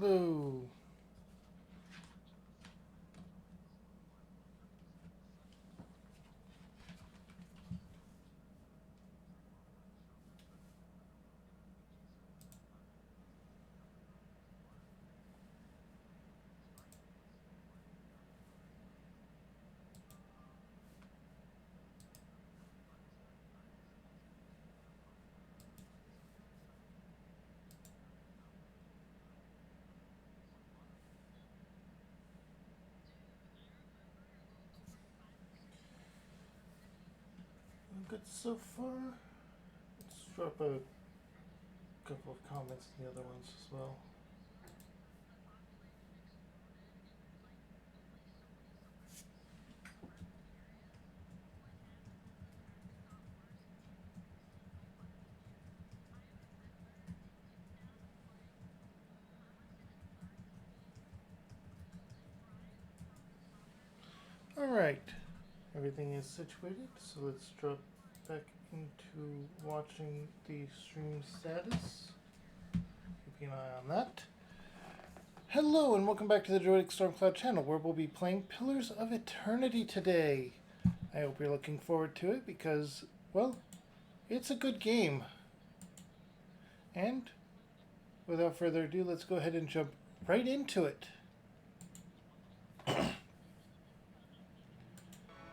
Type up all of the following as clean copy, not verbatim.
Hello. Good so far. Let's drop a couple of comments in the other ones as well. Alright. Everything is situated, so let's drop back into watching the stream status. Keeping an eye on that. Hello and welcome back to the Droidic Stormcloud channel, where we'll be playing Pillars of Eternity today. I hope you're looking forward to it because, well, it's a good game. And without further ado, let's go ahead and jump right into it.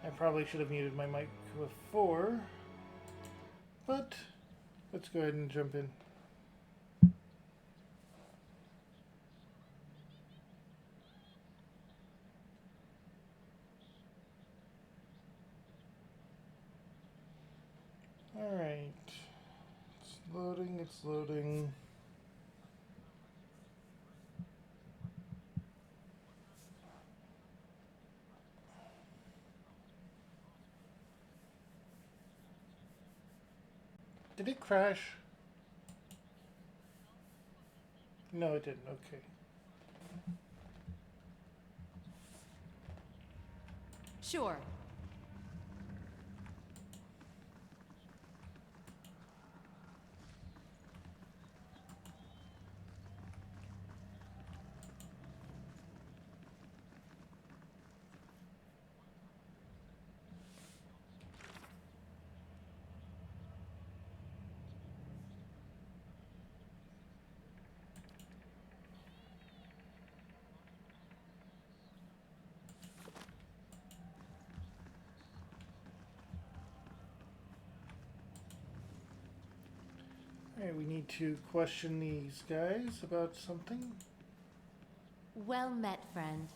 I probably should have muted my mic before, but let's go ahead and jump in. Alright. It's loading, it's loading. Did it crash? No, it didn't. Okay. Sure. Alright, we need to question these guys about something. Well met, friend.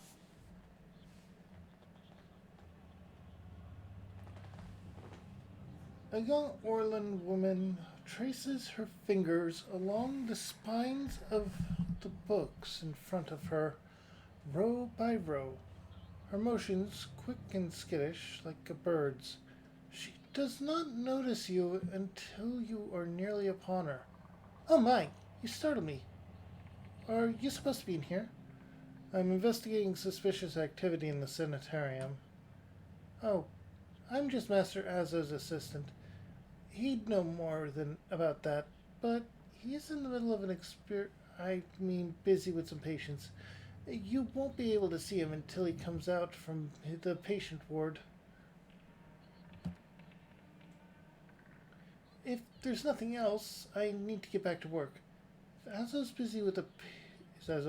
A young Orlan woman traces her fingers along the spines of the books in front of her, row by row. Her motions quick and skittish, like a bird's. She does not notice you until you are nearly upon her. Oh my, you startled me. Are you supposed to be in here? I'm investigating suspicious activity in the Sanitarium. Oh, I'm just Master Azo's assistant. He'd know more than about that, but he's in the middle of an busy with some patients. You won't be able to see him until he comes out from the patient ward. If there's nothing else, I need to get back to work. Is Azo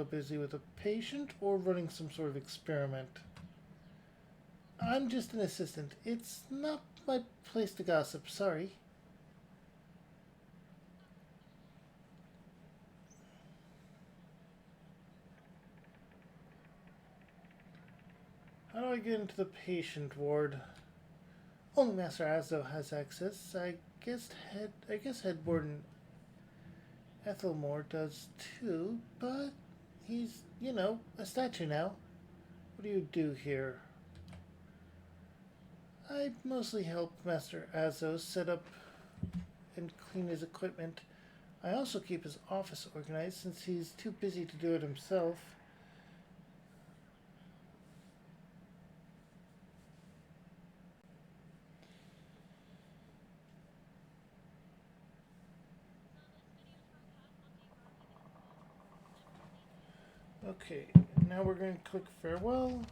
busy with a patient or running some sort of experiment? I'm just an assistant. It's not my place to gossip, sorry. How do I get into the patient ward? Only Master Azo has access. I guess Head Warden Ethelmore does too, but he's, a statue now. What do you do here? I mostly help Master Azo set up and clean his equipment. I also keep his office organized since he's too busy to do it himself. Okay, now we're going to click farewell.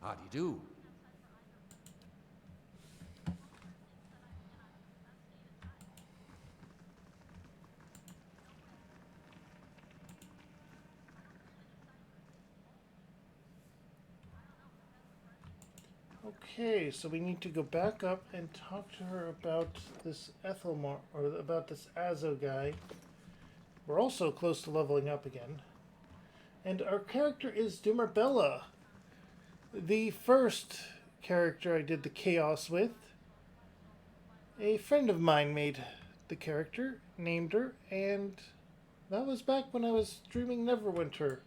How do you do? Okay, so we need to go back up and talk to her about this Ethelmar, or about this Azo guy. We're also close to leveling up again. And our character is Dumarbella, the first character I did the Chaos with. A friend of mine made the character, named her, and that was back when I was streaming Neverwinter.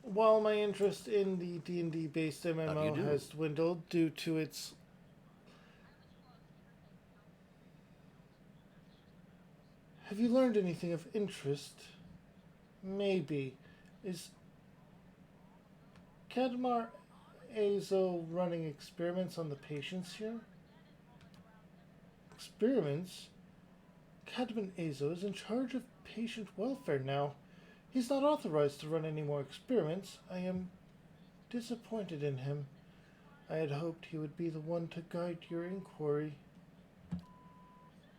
While my interest in the D&D based How do you MMO do? has dwindled due to its... Have you learned anything of interest? Maybe. Is Kadmar Azo running experiments on the patients here? Experiments? Cadman Azo is in charge of patient welfare now. He's not authorized to run any more experiments. I am disappointed in him. I had hoped he would be the one to guide your inquiry.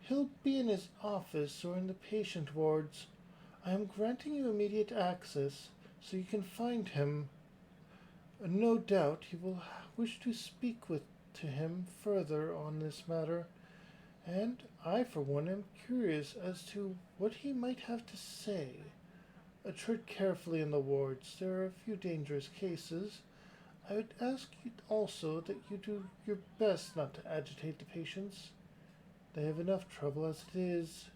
He'll be in his office or in the patient wards. I am granting you immediate access so you can find him. No doubt you will wish to speak to him further on this matter, and I, for one, am curious as to what he might have to say. Tread carefully in the wards. There are a few dangerous cases. I would ask you also that you do your best not to agitate the patients. They have enough trouble as it is.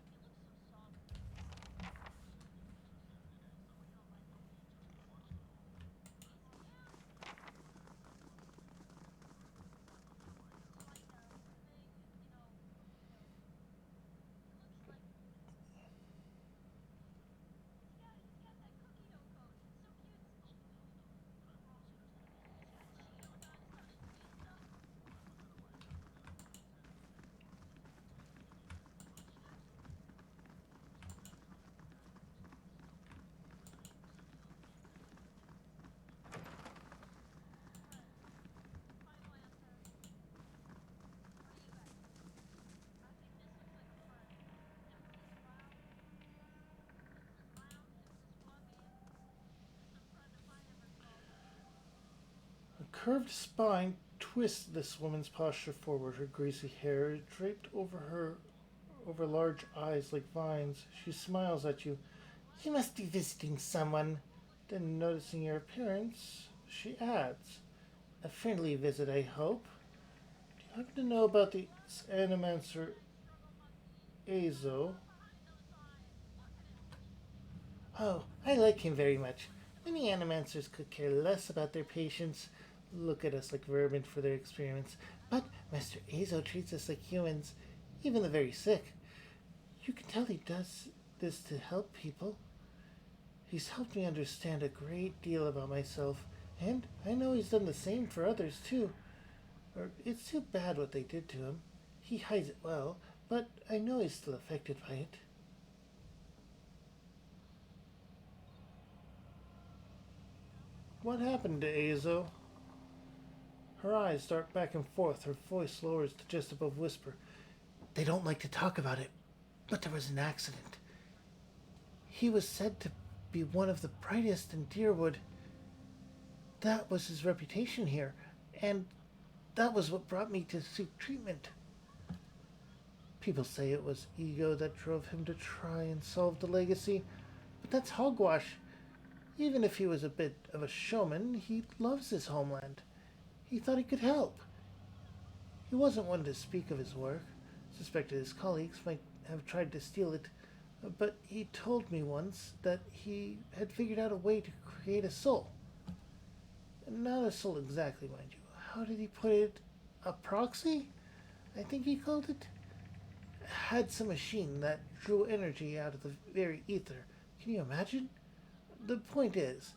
A curved spine twists this woman's posture forward, her greasy hair draped over large eyes like vines. She smiles at you. You must be visiting someone. Then, noticing your appearance, she adds, a friendly visit, I hope. Do you happen to know about the Animancer Azo? Oh, I like him very much. Many animancers could care less about their patients, look at us like vermin for their experiments. But Master Azo treats us like humans, even the very sick. You can tell he does this to help people. He's helped me understand a great deal about myself, and I know he's done the same for others too. It's too bad what they did to him. He hides it well, but I know he's still affected by it. What happened to Azo? Her eyes dart back and forth, her voice lowers to just above whisper. They don't like to talk about it, but there was an accident. He was said to be one of the brightest in Deerwood. That was his reputation here, and that was what brought me to seek treatment. People say it was ego that drove him to try and solve the legacy, but that's hogwash. Even if he was a bit of a showman, he loves his homeland. He thought he could help. He wasn't one to speak of his work. Suspected his colleagues might have tried to steal it, but he told me once that he had figured out a way to create a soul. Not a soul exactly, mind you. How did he put it? A proxy? I think he called it. Had some machine that drew energy out of the very ether. Can you imagine? The point is,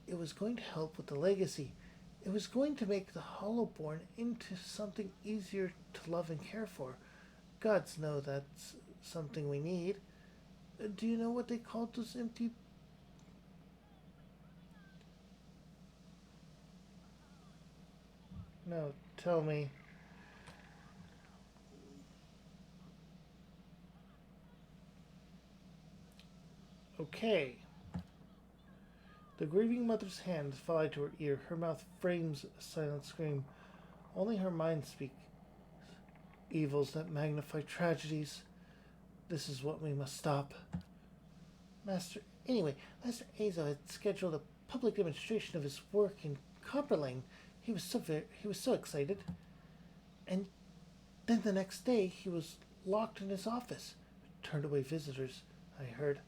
it was going to help with the legacy. It was going to make the Hollowborn into something easier to love and care for. Gods know that's something we need. Do you know what they called those empty... No, tell me. Okay. The grieving mother's hand fell to her ear. Her mouth frames a silent scream. Only her mind speaks. Evils that magnify tragedies. This is what we must stop. Master Azo had scheduled a public demonstration of his work in Copperlane. He was so excited. And then the next day he was locked in his office. Turned away visitors, I heard.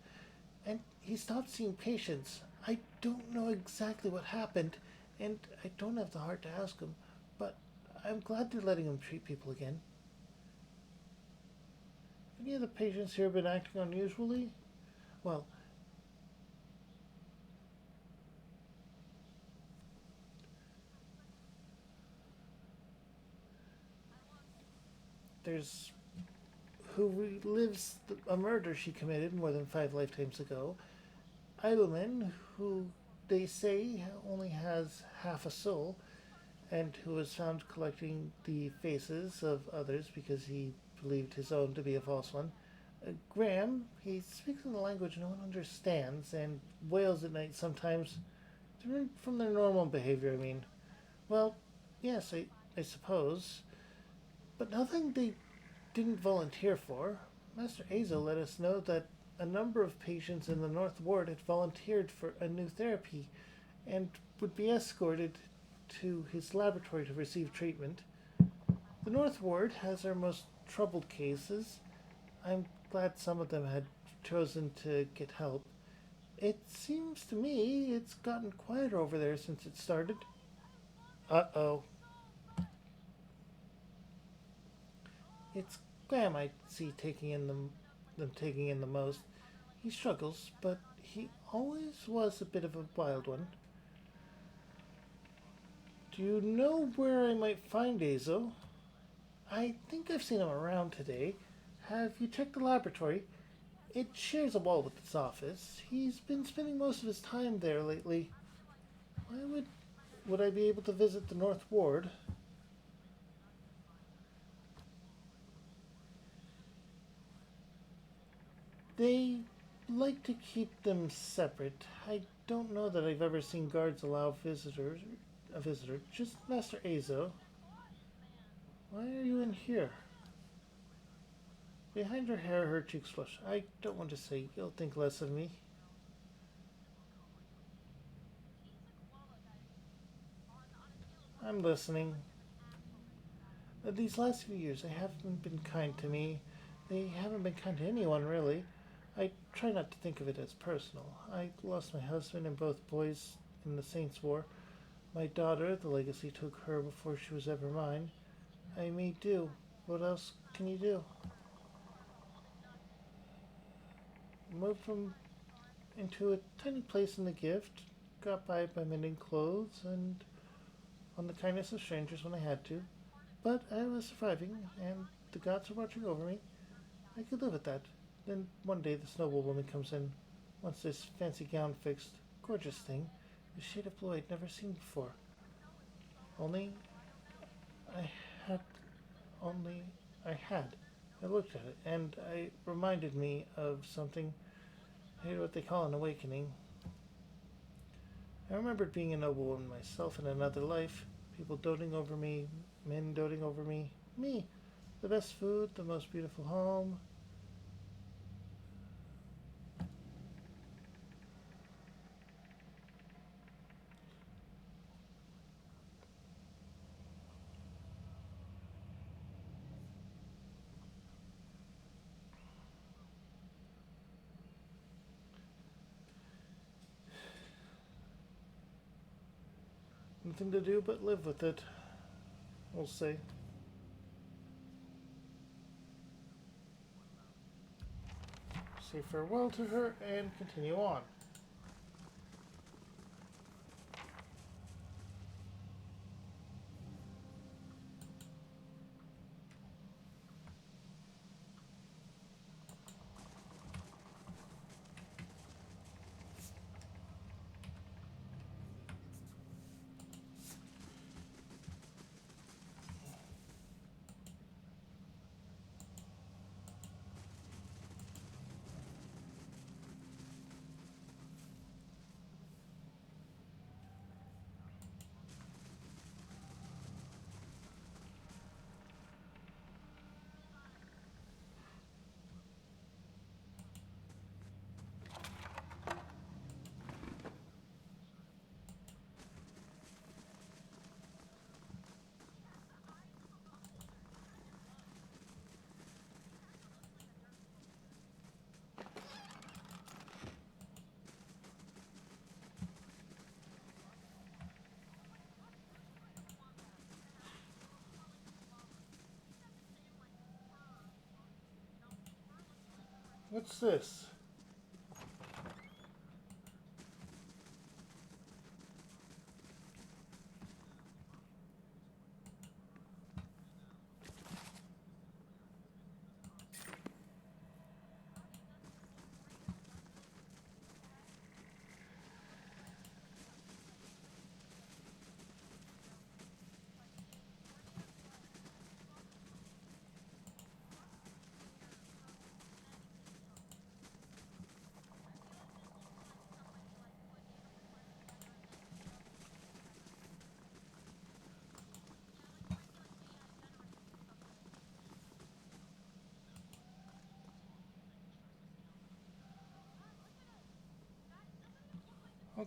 And he stopped seeing patients. I don't know exactly what happened, and I don't have the heart to ask him, but I'm glad they're letting him treat people again. Have any of the patients here been acting unusually? Well, there's who relives a murder she committed more than 5 lifetimes ago. Eidelman, who they say only has half a soul, and who was found collecting the faces of others because he believed his own to be a false one. Graham, he speaks in a language no one understands and wails at night sometimes. From their normal behavior, I mean. Well, yes, I suppose. But nothing they didn't volunteer for. Master Azo let us know that a number of patients in the North Ward had volunteered for a new therapy and would be escorted to his laboratory to receive treatment. The North Ward has our most troubled cases. I'm glad some of them had chosen to get help. It seems to me it's gotten quieter over there since it started. Uh-oh. It's Graham I see them taking in the most. He struggles, but he always was a bit of a wild one. Do you know where I might find Azo? I think I've seen him around today. Have you checked the laboratory? It shares a wall with its office. He's been spending most of his time there lately. Why would I be able to visit the North Ward? They like to keep them separate. I don't know that I've ever seen guards allow a visitor, just Master Azo. Why are you in here? Behind her hair, her cheeks flush. I don't want to say, you'll think less of me. I'm listening. These last few years, they haven't been kind to me. They haven't been kind to anyone, really. I try not to think of it as personal. I lost my husband and both boys in the Saints' War. My daughter, the legacy took her before she was ever mine. I may do. What else can you do? Moved from into a tiny place in the gift. Got by mending clothes and on the kindness of strangers when I had to. But I was surviving, and the gods were watching over me. I could live with that. Then one day this noble woman comes in, wants this fancy gown fixed. Gorgeous thing. A shade of blue I'd never seen before. Only I had only I had. I looked at it, and it reminded me of something. I heard what they call an awakening. I remembered being a noblewoman myself in another life. People doting over me, men doting over me. Me. The best food, the most beautiful home. Nothing to do but live with it. We'll see. Say farewell to her and continue on. What's this?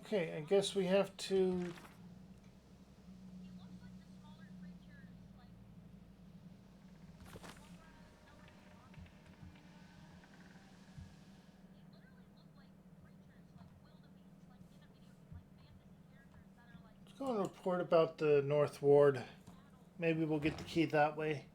Okay, I guess we have to. Let's go and report about the North Ward. Maybe we'll get the key that way.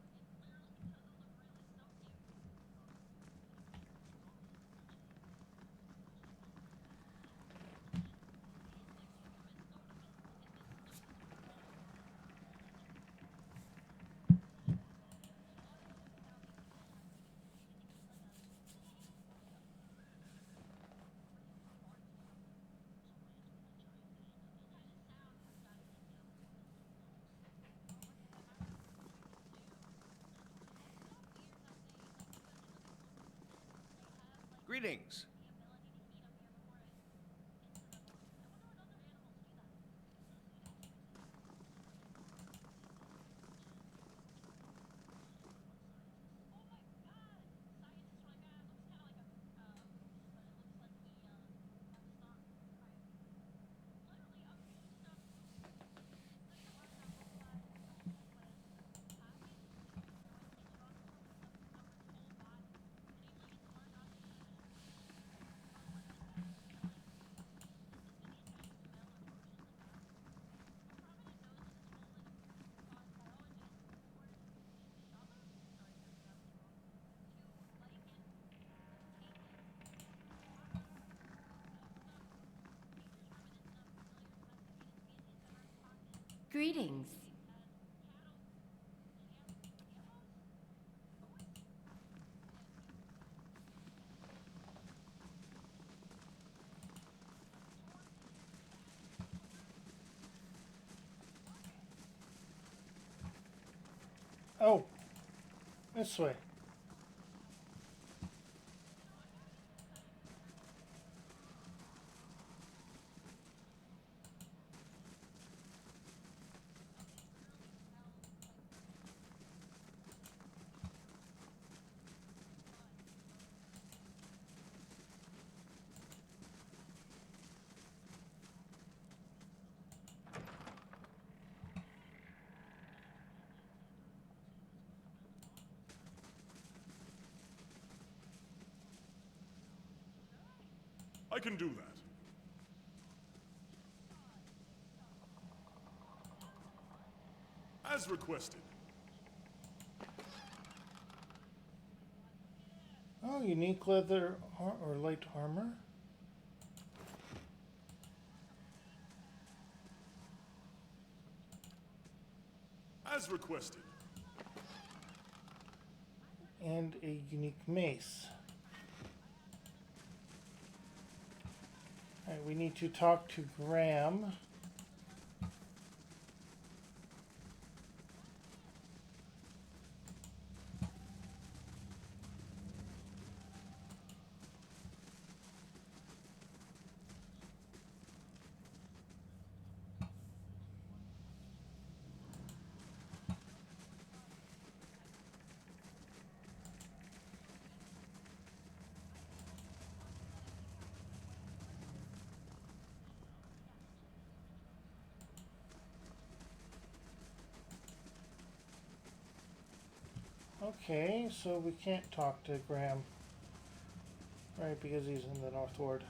Greetings. Greetings. Oh, this way. I can do that. As requested. Oh, unique leather or light armor. As requested. And a unique mace. Alright, we need to talk to Graham. Okay, so we can't talk to Graham. Right, because he's in the North Ward.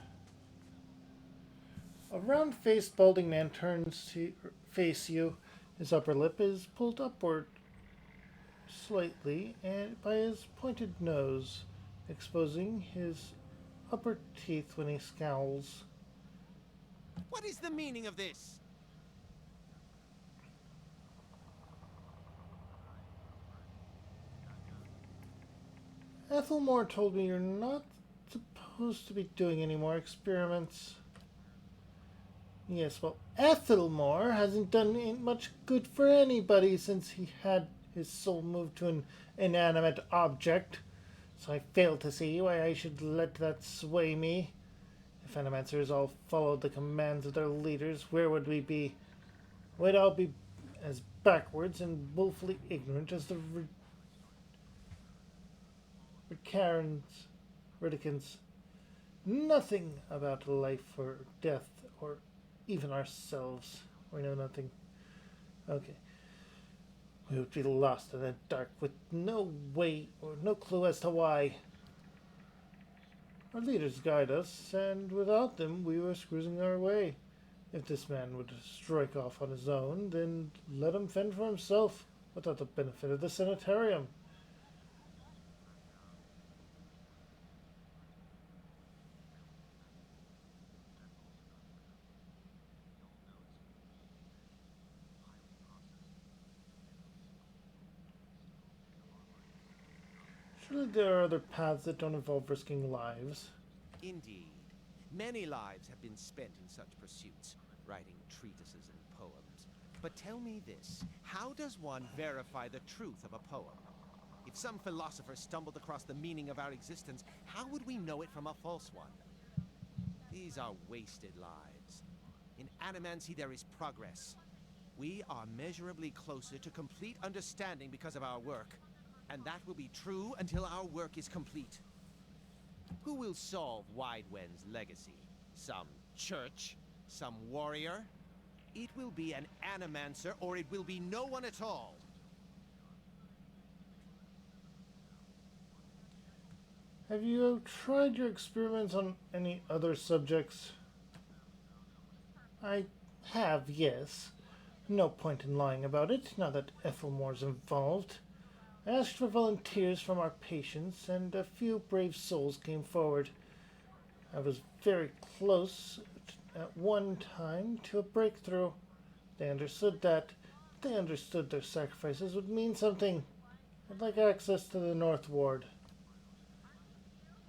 A round-faced, balding man turns to face you. His upper lip is pulled upward slightly and by his pointed nose. exposing his upper teeth when he scowls. What is the meaning of this? Ethelmore told me you're not supposed to be doing any more experiments. Yes, well, Ethelmore hasn't done much good for anybody since he had his soul moved to an inanimate object. So I fail to see why I should let that sway me. If Animancers all followed the commands of their leaders, where would we be? We'd all be as backwards and woefully ignorant as the Ridicans. Nothing about life or death or even ourselves. We know nothing. Okay. We would be lost in the dark with no way or no clue as to why. Our leaders guide us, and without them we were cruising our way. If this man would strike off on his own, then let him fend for himself without the benefit of the Sanitarium. Surely there are other paths that don't involve risking lives. Indeed. Many lives have been spent in such pursuits, writing treatises and poems. But tell me this, how does one verify the truth of a poem? If some philosopher stumbled across the meaning of our existence, how would we know it from a false one? These are wasted lives. In Animancy there is progress. We are measurably closer to complete understanding because of our work. And that will be true until our work is complete. Who will solve Widewen's legacy? Some church? Some warrior? It will be an Animancer, or it will be no one at all. Have you tried your experiments on any other subjects? I have, yes. No point in lying about it, now that Ethelmore's involved. I asked for volunteers from our patients, and a few brave souls came forward. I was very close at one time to a breakthrough. They understood that. They understood their sacrifices would mean something. I'd like access to the North Ward.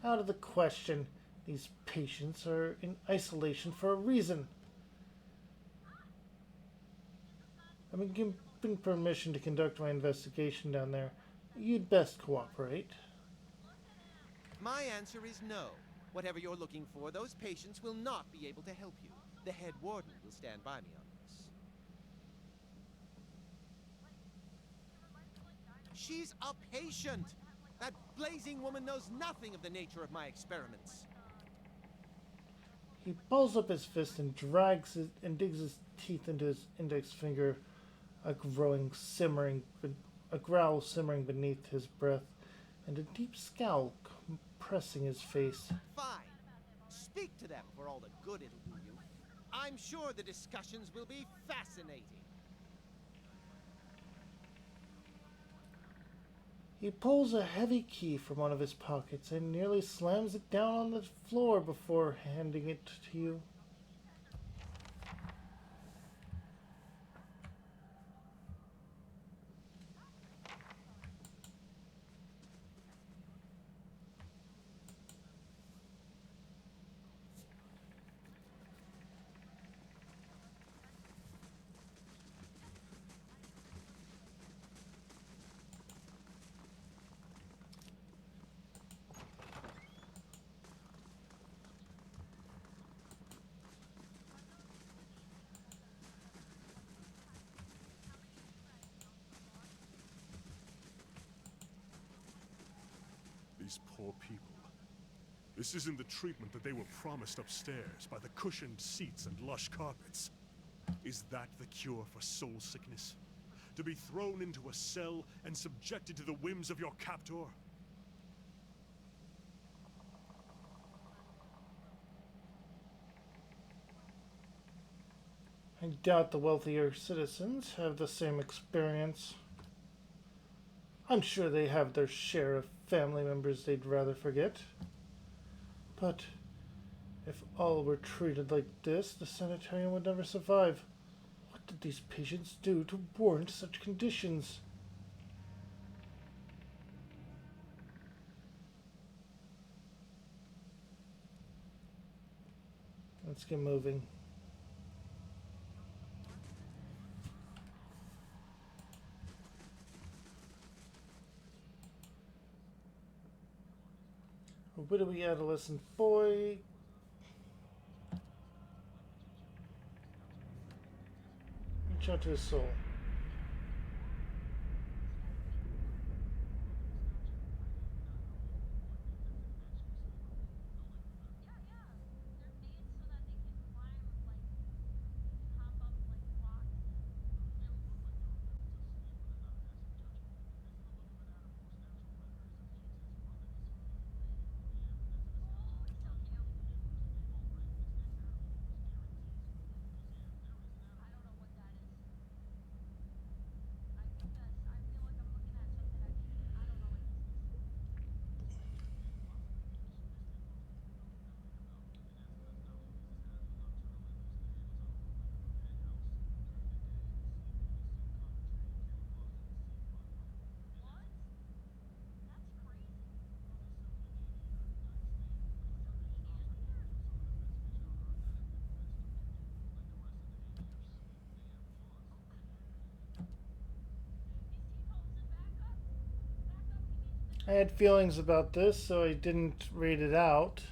Out of the question. These patients are in isolation for a reason. I've been given permission to conduct my investigation down there. You'd best cooperate. My answer is no. Whatever you're looking for, those patients will not be able to help you. The head warden will stand by me on this. She's a patient! That blazing woman knows nothing of the nature of my experiments. He balls up his fist and digs his teeth into his index finger, a growl simmering beneath his breath, and a deep scowl compressing his face. Fine. Speak to them for all the good it'll do you. I'm sure the discussions will be fascinating. He pulls a heavy key from one of his pockets and nearly slams it down on the floor before handing it to you. These poor people. This isn't the treatment that they were promised upstairs by the cushioned seats and lush carpets. Is that the cure for soul sickness? To be thrown into a cell and subjected to the whims of your captor? I doubt the wealthier citizens have the same experience. I'm sure they have their share of family members they'd rather forget. But if all were treated like this, the sanitarium would never survive. What did these patients do to warrant such conditions? Let's get moving. A widowy adolescent boy. Reach out to his soul. I had feelings about this, so I didn't read it out.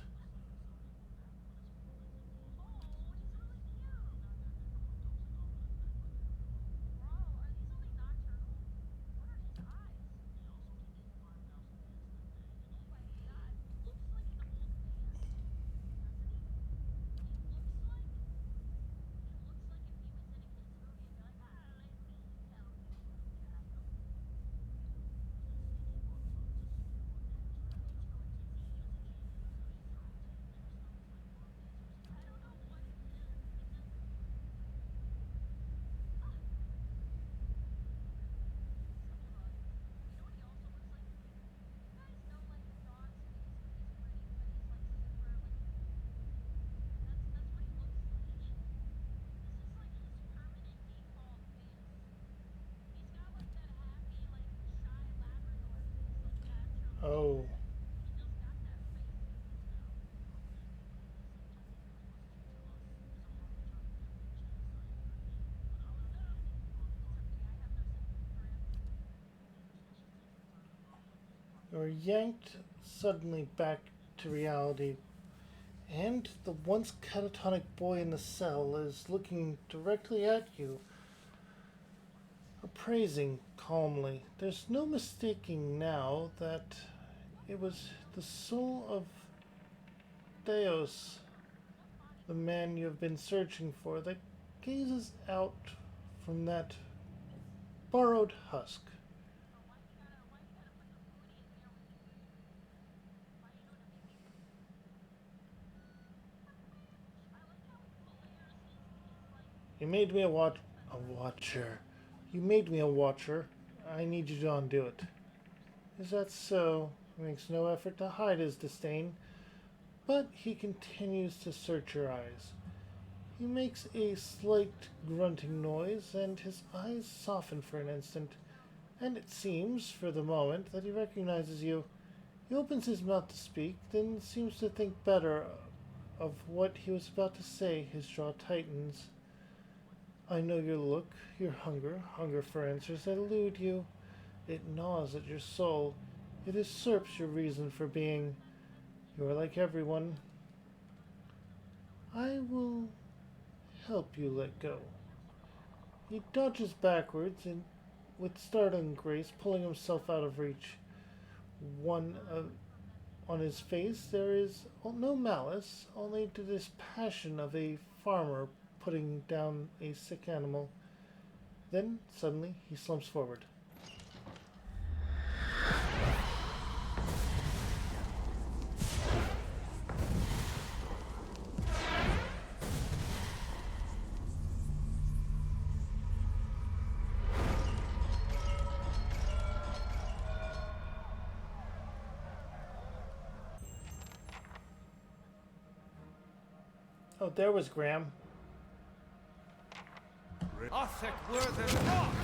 Oh. You're yanked suddenly back to reality, and the once catatonic boy in the cell is looking directly at you, appraising calmly. There's no mistaking now that it was the soul of Theos, the man you have been searching for, that gazes out from that borrowed husk. You made me a watcher. You made me a watcher. I need you to undo it. Is that so? He makes no effort to hide his disdain, but he continues to search your eyes. He makes a slight grunting noise, and his eyes soften for an instant, and it seems, for the moment, that he recognizes you. He opens his mouth to speak, then seems to think better of what he was about to say. His jaw tightens. I know your look, your hunger for answers that elude you. It gnaws at your soul. It usurps your reason for being. You are like everyone. I will help you let go. He dodges backwards and, with startling grace, pulling himself out of reach. On his face there is no malice, only the dispassion of a farmer putting down a sick animal. Then, suddenly, he slumps forward. Oh, there was Graham. Othek were the rock!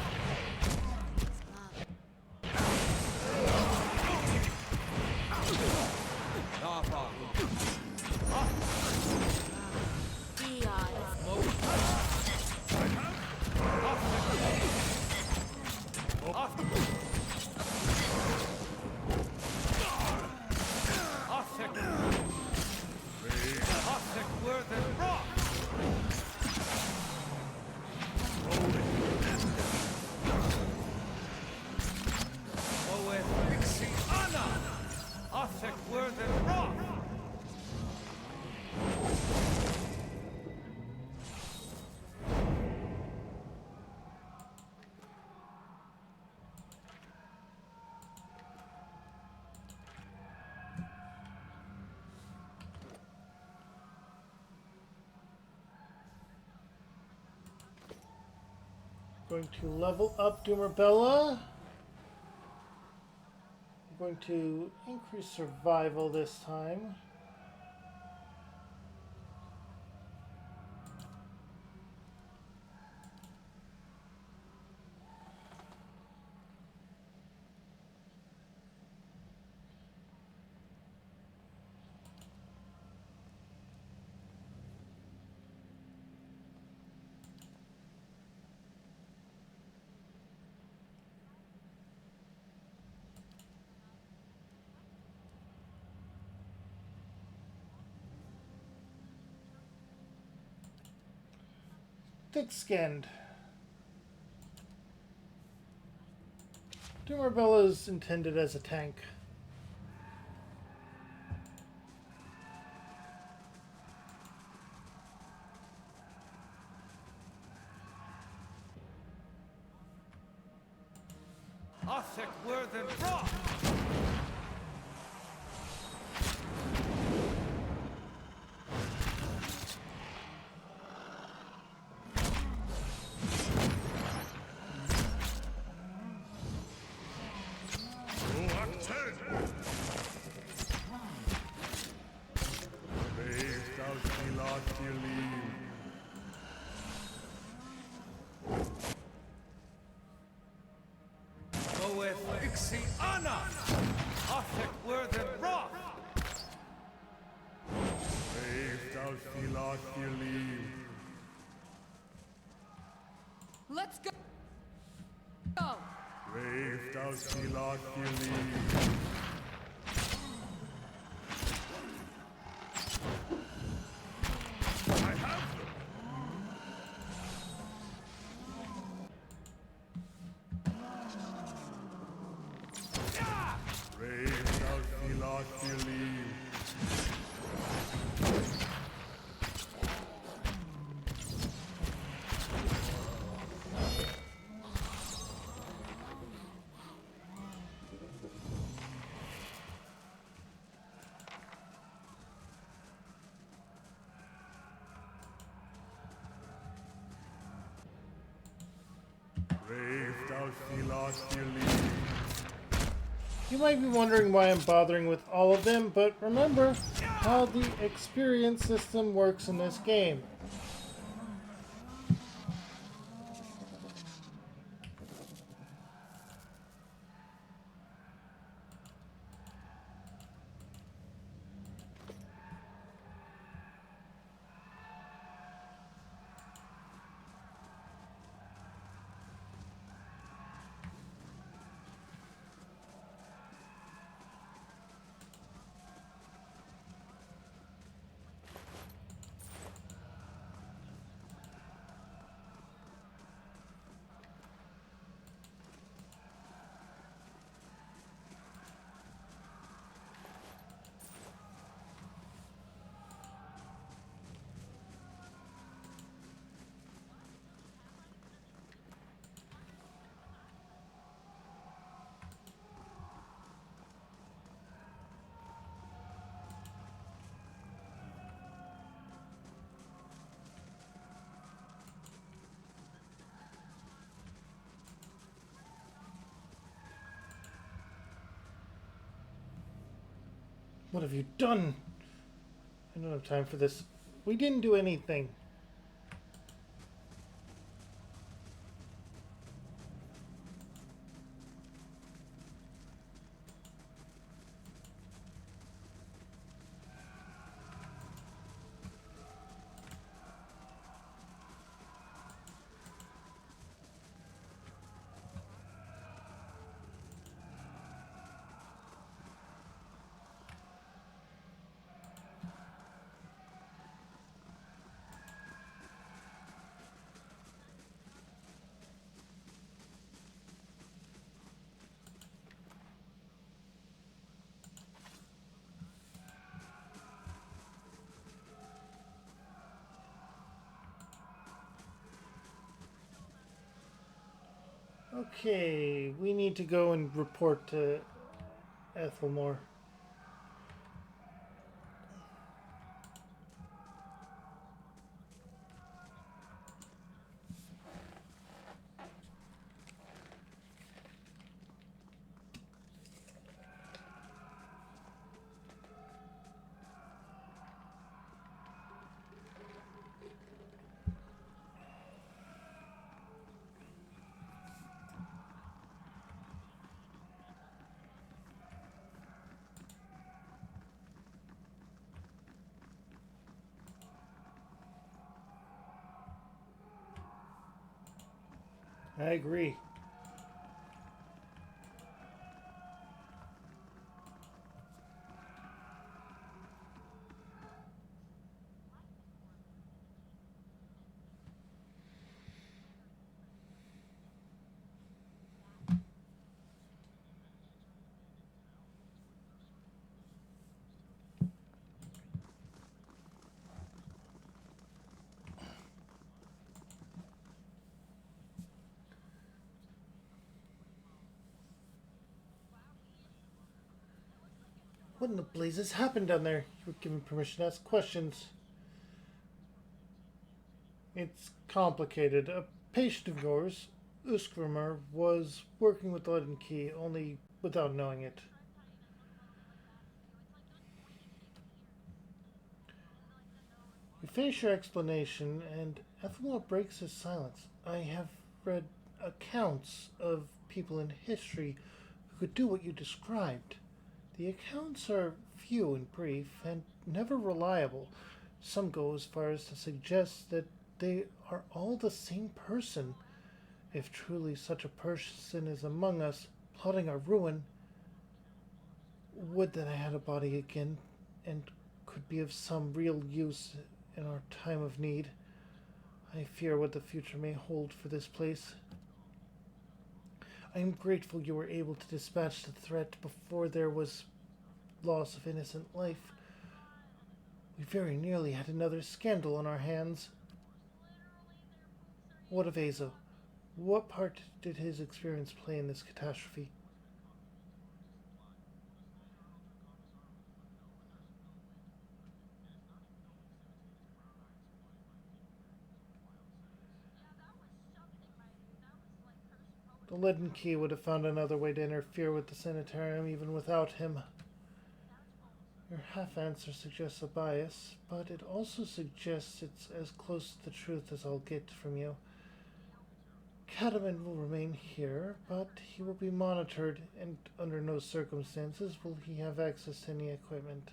Going to level up Doomerbella. I'm going to increase survival this time. Thick-skinned. Doomerbella is intended as a tank. Othek were the rock! Let's go! Go! You might be wondering why I'm bothering with all of them, but remember how the experience system works in this game. What have you done? I don't have time for this We didn't do anything. Okay, we need to go and report to Ethelmore. I agree. What in the blazes happened down there? You were given permission to ask questions. It's complicated. A patient of yours, Uskrimer, was working with the leaden key, only without knowing it. You finish your explanation, and Ethelmore breaks his silence. I have read accounts of people in history who could do what you described. The accounts are few and brief, and never reliable. Some go as far as to suggest that they are all the same person. If truly such a person is among us, plotting our ruin, would that I had a body again, and could be of some real use in our time of need. I fear what the future may hold for this place. I am grateful you were able to dispatch the threat before there was loss of innocent life. We very nearly had another scandal on our hands. What of Azo? What part did his experience play in this catastrophe? The leaden key would have found another way to interfere with the Sanitarium even without him. Your half-answer suggests a bias, but it also suggests it's as close to the truth as I'll get from you. Cataman will remain here, but he will be monitored, and under no circumstances will he have access to any equipment.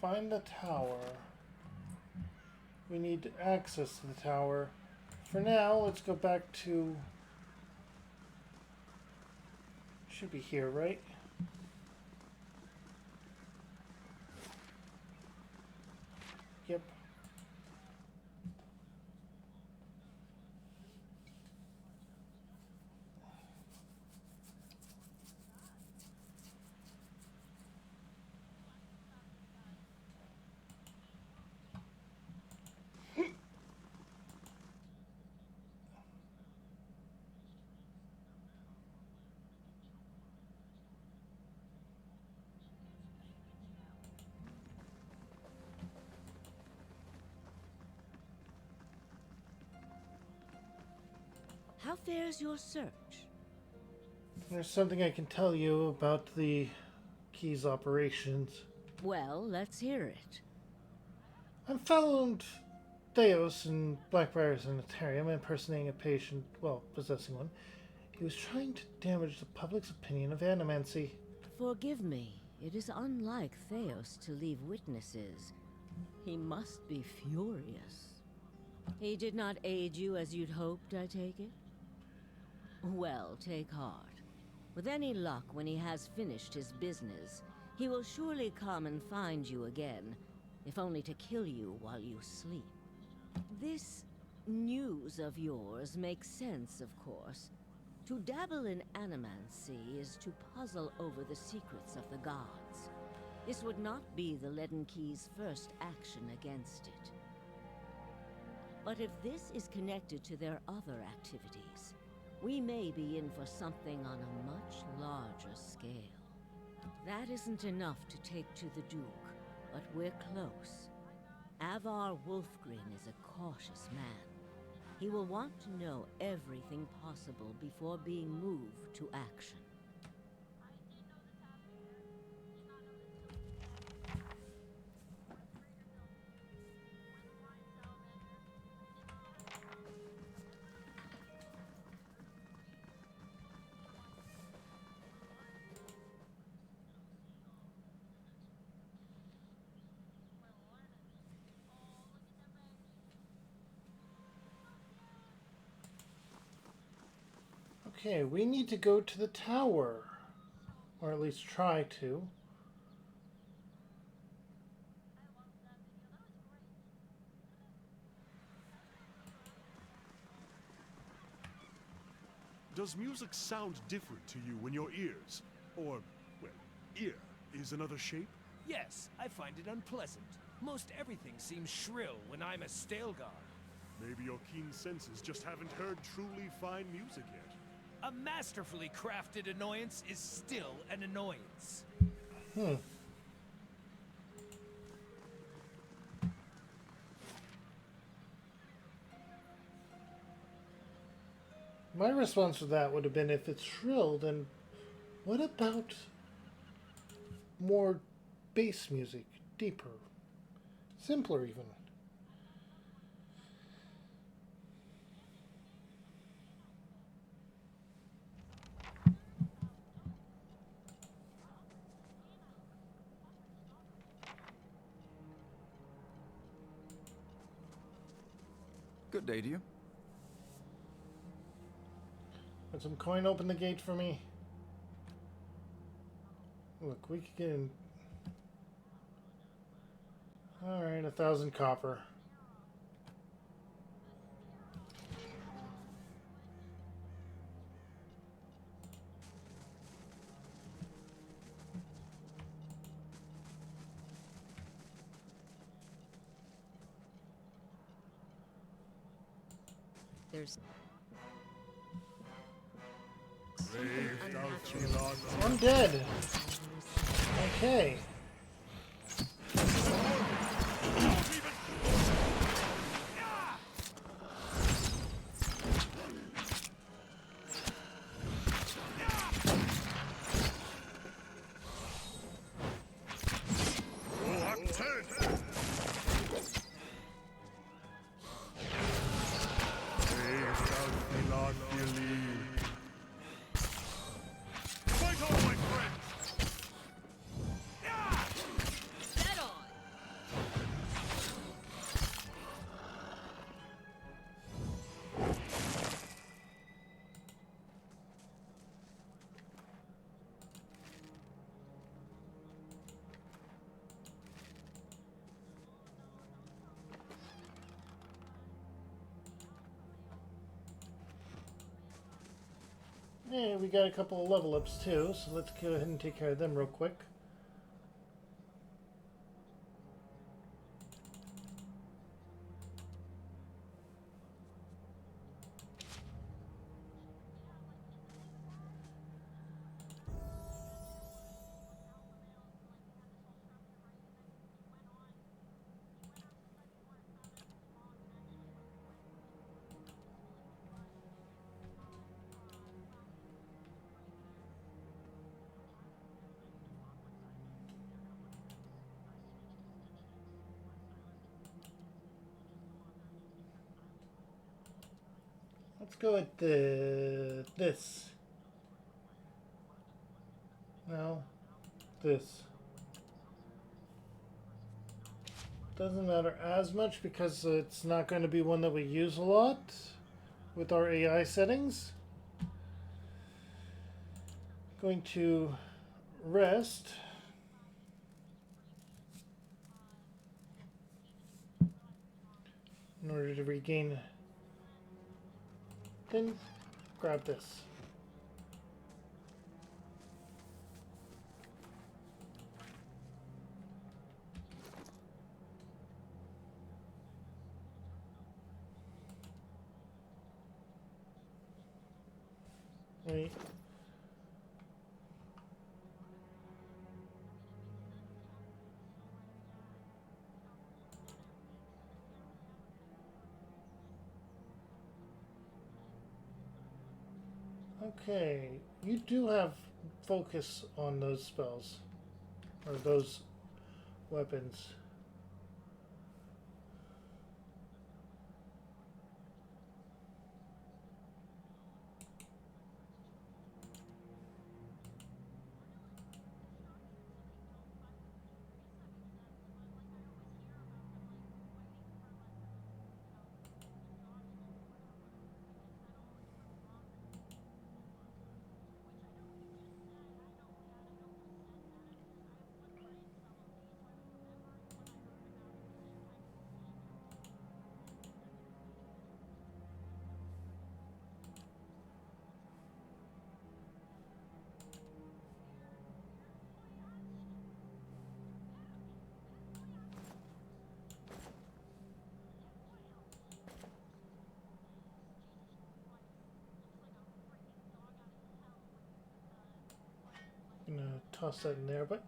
Find the tower. We need access to the tower. For now, let's go back to... Should be here, right? Yep. How fares your search? There's something I can tell you about the Key's operations. Well, let's hear it. I found Theos in Blackbriar Sanitarium impersonating a patient, well, possessing one. He was trying to damage the public's opinion of animancy. Forgive me. It is unlike Theos to leave witnesses. He must be furious. He did not aid you as you'd hoped, I take it? Well, take heart. With any luck, when he has finished his business, he will surely come and find you again, if only to kill you while you sleep. This news of yours makes sense, of course. To dabble in animancy is to puzzle over the secrets of the gods. This would not be the Leaden Key's first action against it. But if this is connected to their other activities, we may be in for something on a much larger scale. That isn't enough to take to the Duke, but we're close. Avar Wolfgren is a cautious man. He will want to know everything possible before being moved to action. Okay, we need to go to the tower. Or at least try to. Does music sound different to you in your ears? Or, well, ear is another shape? Yes, I find it unpleasant. Most everything seems shrill when I'm a Stelgar. Maybe your keen senses just haven't heard truly fine music yet. A masterfully crafted annoyance is still an annoyance. My response to that would have been, if it's shrill, then what about more bass music? Deeper. Simpler, even. Good day to you. Would some coin open the gate for me? Look, we could get in. Alright, 1,000 copper. There's I'm dead. Okay. Dead on! Yeah, we got a couple of level ups too, so let's go ahead and take care of them real quick. Let's go with this. No, this. Doesn't matter as much because it's not going to be one that we use a lot with our AI settings. Going to rest. In order to regain. Then grab this. Right. Okay, you do have focus on those spells, or those weapons. I'm gonna toss that in there, but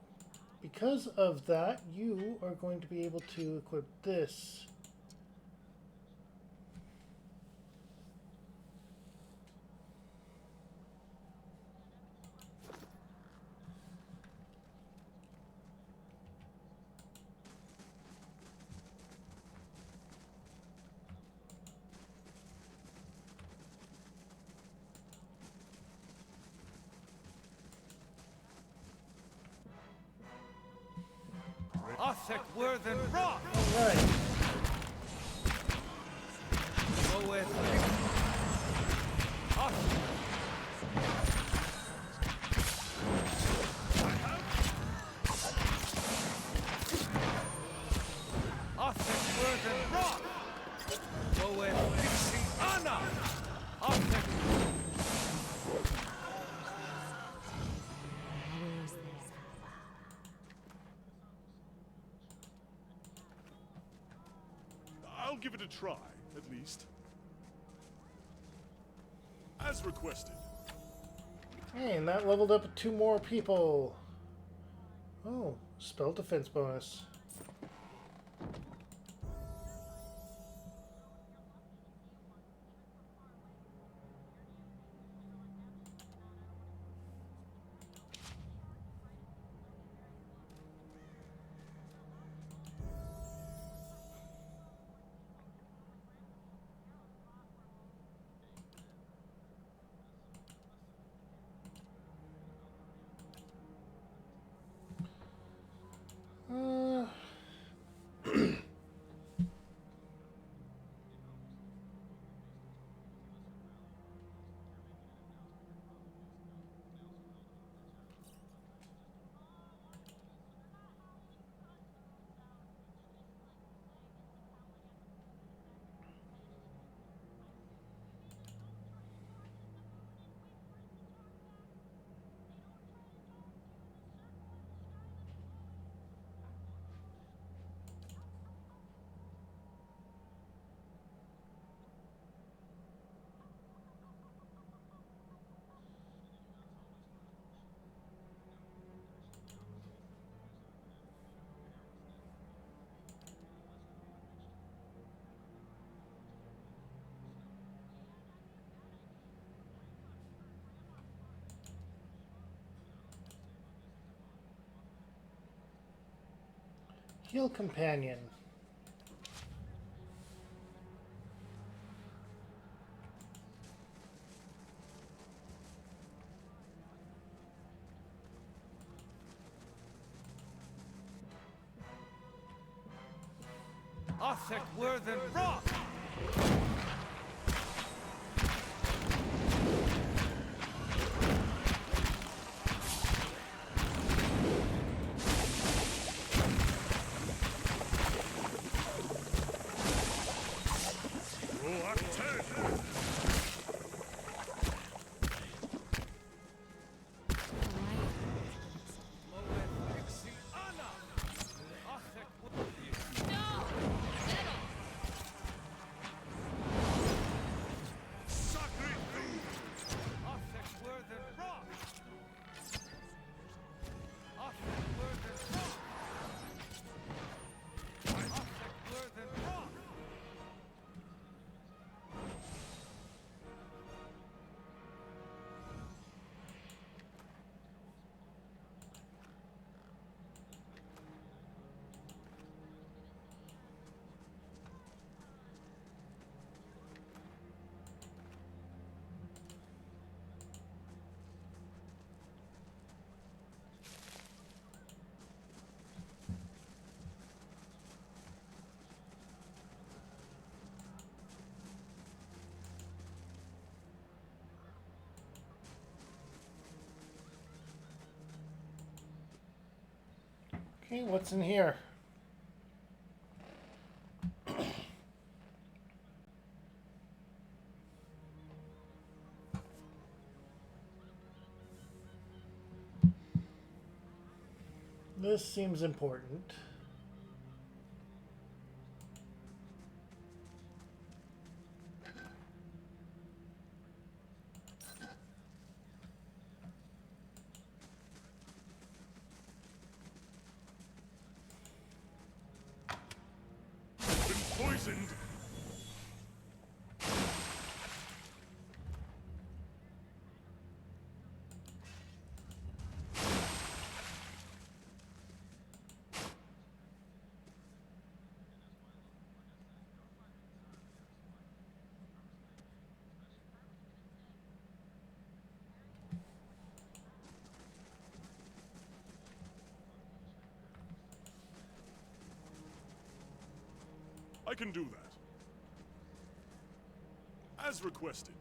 because of that, you are going to be able to equip this. Othek Worthen Rock! Alright. Go with Othek. Othek Worthen Rock! Go with Anna! Othek. I'll give it a try, at least. As requested. Hey, and that leveled up 2 more people. Oh, spell defense bonus. Uh, Heal companion. Arthur Worthen Rock! Roll up 10. No! Settle! Sacre Blue! Arthur Worthen Rock! Arthur Worthen Rock! Arthur Worthen Rock! Okay, what's in here? This seems important. Been poisoned! I can do that. As requested.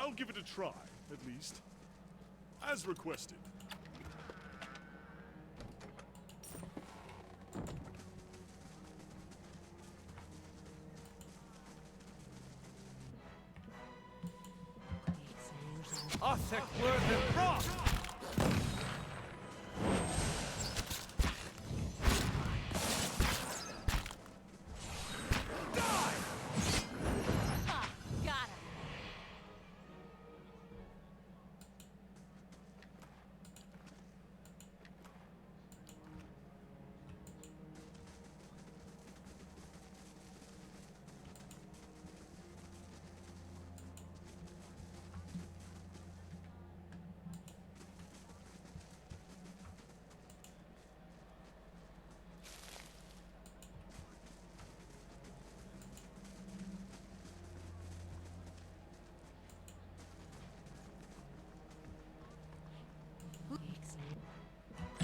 I'll give it a try, at least. As requested. Arthur Worthen Rock! Ha! Got him!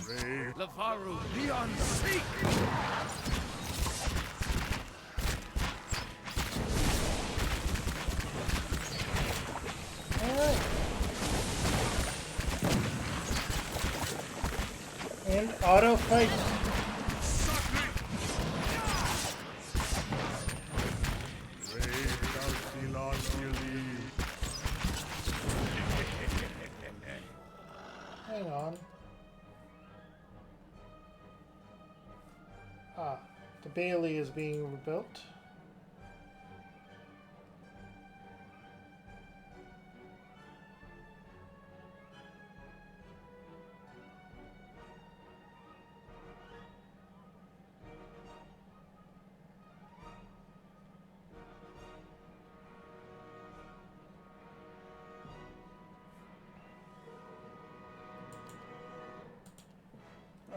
Ray. Lavaru Leon Seek! Alright. And auto fight. Sacre! Ray without Elon Hang on. Ah, the Bailey is being rebuilt.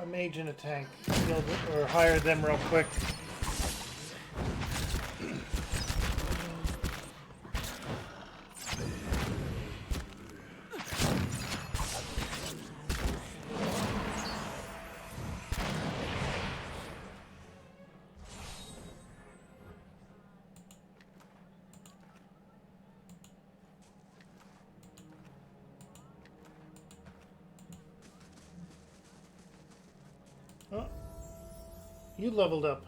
a mage and a tank. Build or hire them real quick. Oh, you leveled up.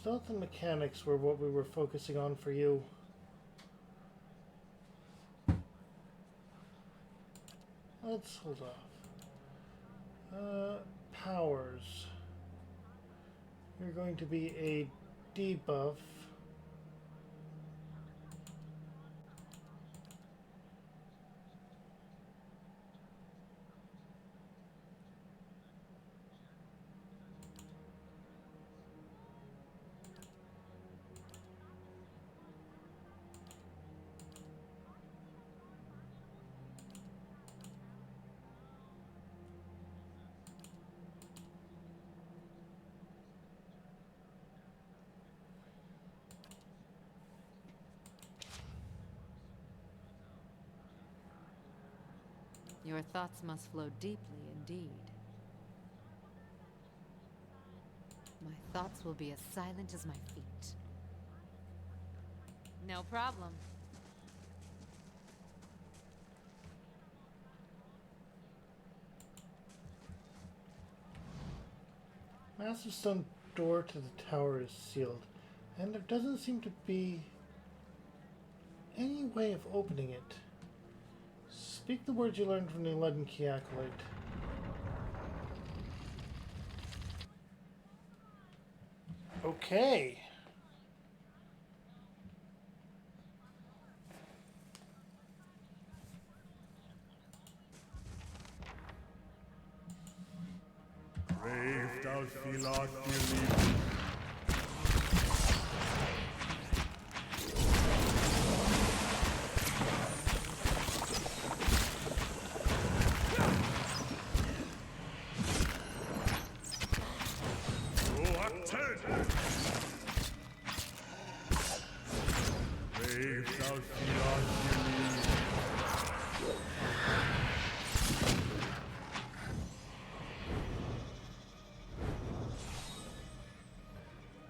Stealth and mechanics were what we were focusing on for you. Let's hold off. Powers. You're going to be a debuff. Your thoughts must flow deeply indeed. My thoughts will be as silent as my feet. No problem. Massive stone door to the tower is sealed, and there doesn't seem to be any way of opening it. Speak the words you learned from the 11 key acolyte. Okay. Brave thou Philoth, dear.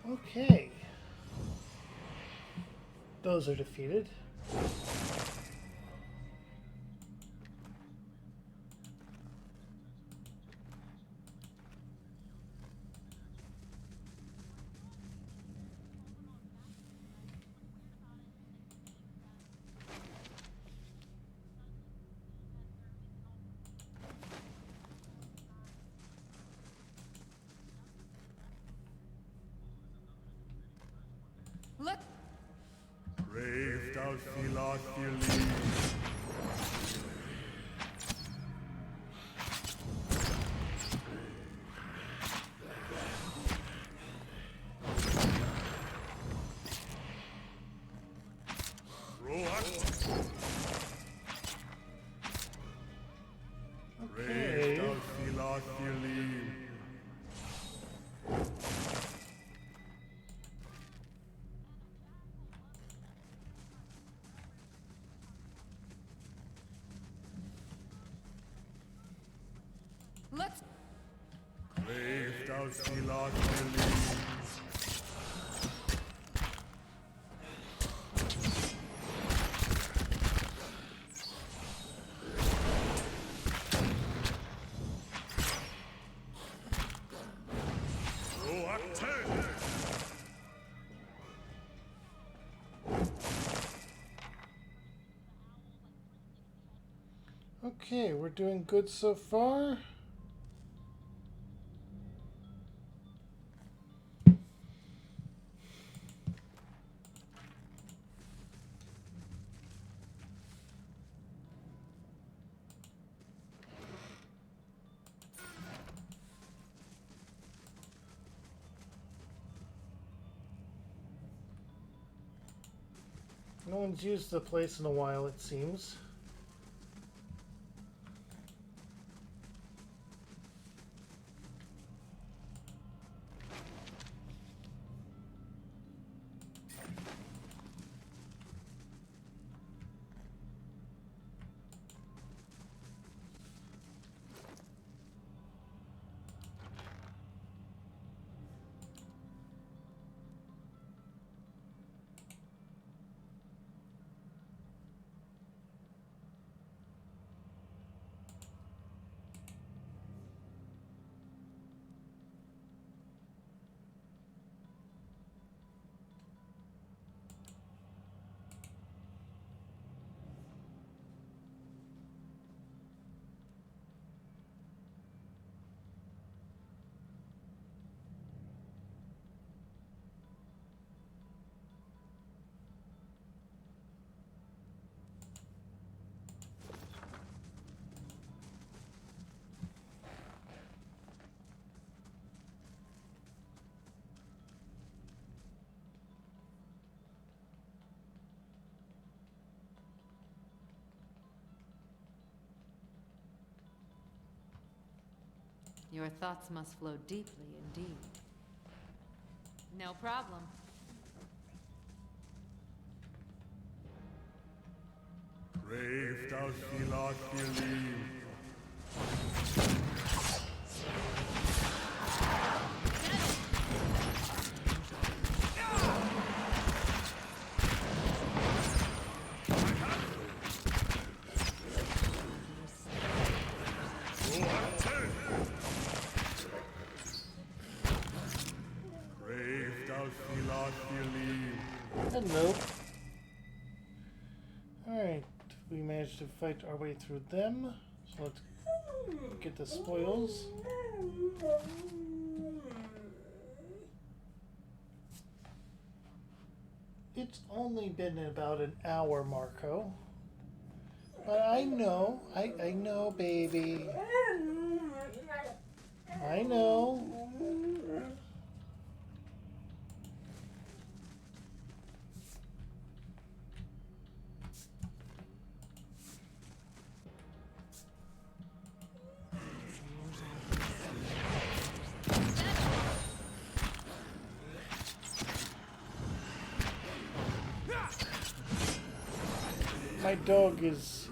Okay. Those are defeated. Let Brave thou Philoth, dear. Okay. let's Brave thou Philoth, dear. Okay, we're doing good so far. No one's used the place in a while, it seems. Your thoughts must flow deeply indeed. No problem. Brave thou Filot believe. Brave thou Filot believe. Hello. Alright, we managed to fight our way through them. So let's get the spoils. It's only been about an hour, Marco. But I know, I know, baby. I know. My dog is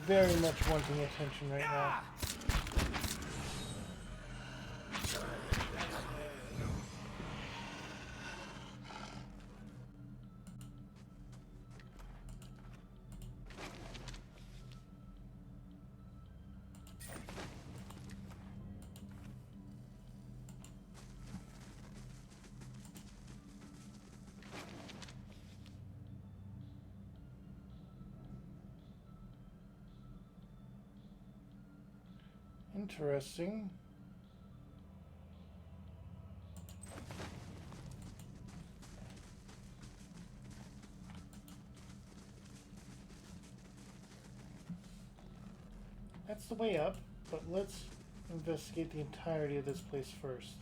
very much wanting attention right now. Interesting. That's the way up, but let's investigate the entirety of this place first.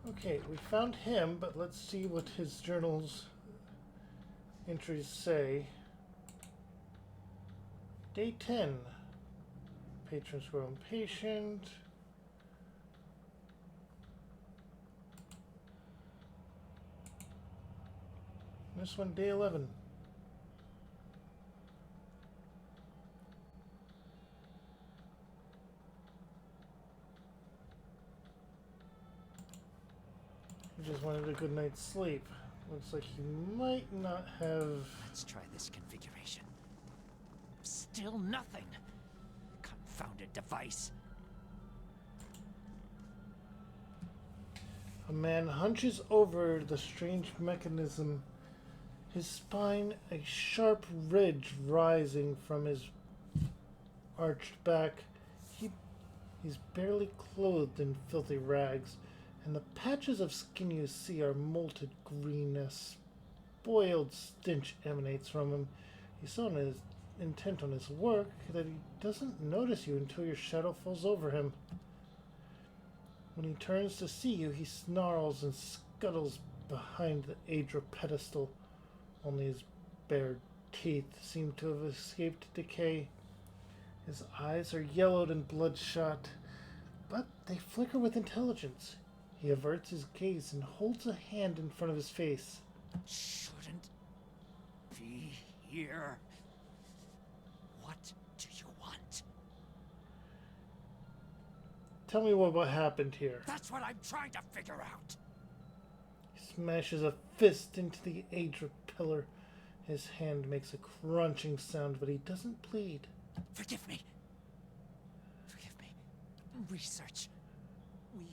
Okay, we found him, but let's see what his journal's entries say. Day 10. Patrons grow impatient. This one, day 11. He just wanted a good night's sleep. Looks like he might not have... Let's try this configuration. Still nothing. Confounded device. A man hunches over the strange mechanism, his spine a sharp ridge rising from his arched back. He's barely clothed in filthy rags, and the patches of skin you see are molted green. A spoiled stench emanates from him. He's so intent on his work that he doesn't notice you until your shadow falls over him. When he turns to see you, he snarls and scuttles behind the Aedra pedestal. Only his bared teeth seem to have escaped decay. His eyes are yellowed and bloodshot, but they flicker with intelligence. He averts his gaze and holds a hand in front of his face. Shouldn't be here. What do you want? Tell me what happened here. That's what I'm trying to figure out. He smashes a fist into the Aedra pillar. His hand makes a crunching sound, but he doesn't plead. Forgive me. Forgive me. Research. We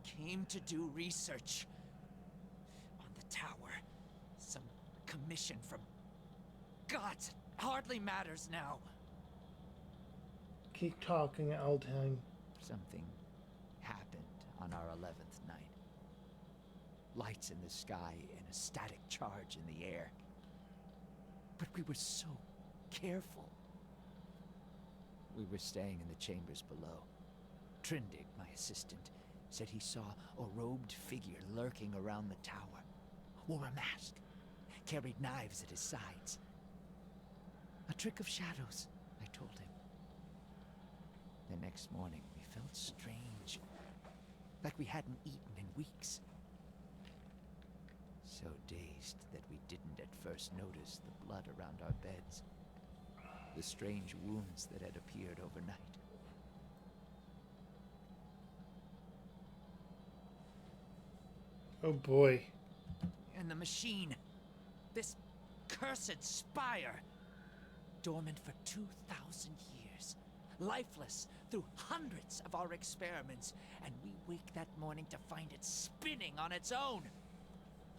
came to do research on the tower. Some commission from gods. It hardly matters now. Keep talking, Aldheim. Something happened on our 11th night. Lights in the sky and a static charge in the air. But we were so careful. We were staying in the chambers below. Trindig, my assistant, said he saw a robed figure lurking around the tower. Wore a mask. Carried knives at his sides. A trick of shadows, I told him. The next morning, we felt strange. Like we hadn't eaten in weeks. So dazed that we didn't at first notice the blood around our beds. The strange wounds that had appeared overnight. Oh boy. And the machine. This cursed spire. Dormant for 2,000 years. Lifeless through hundreds of our experiments. And we wake that morning to find it spinning on its own.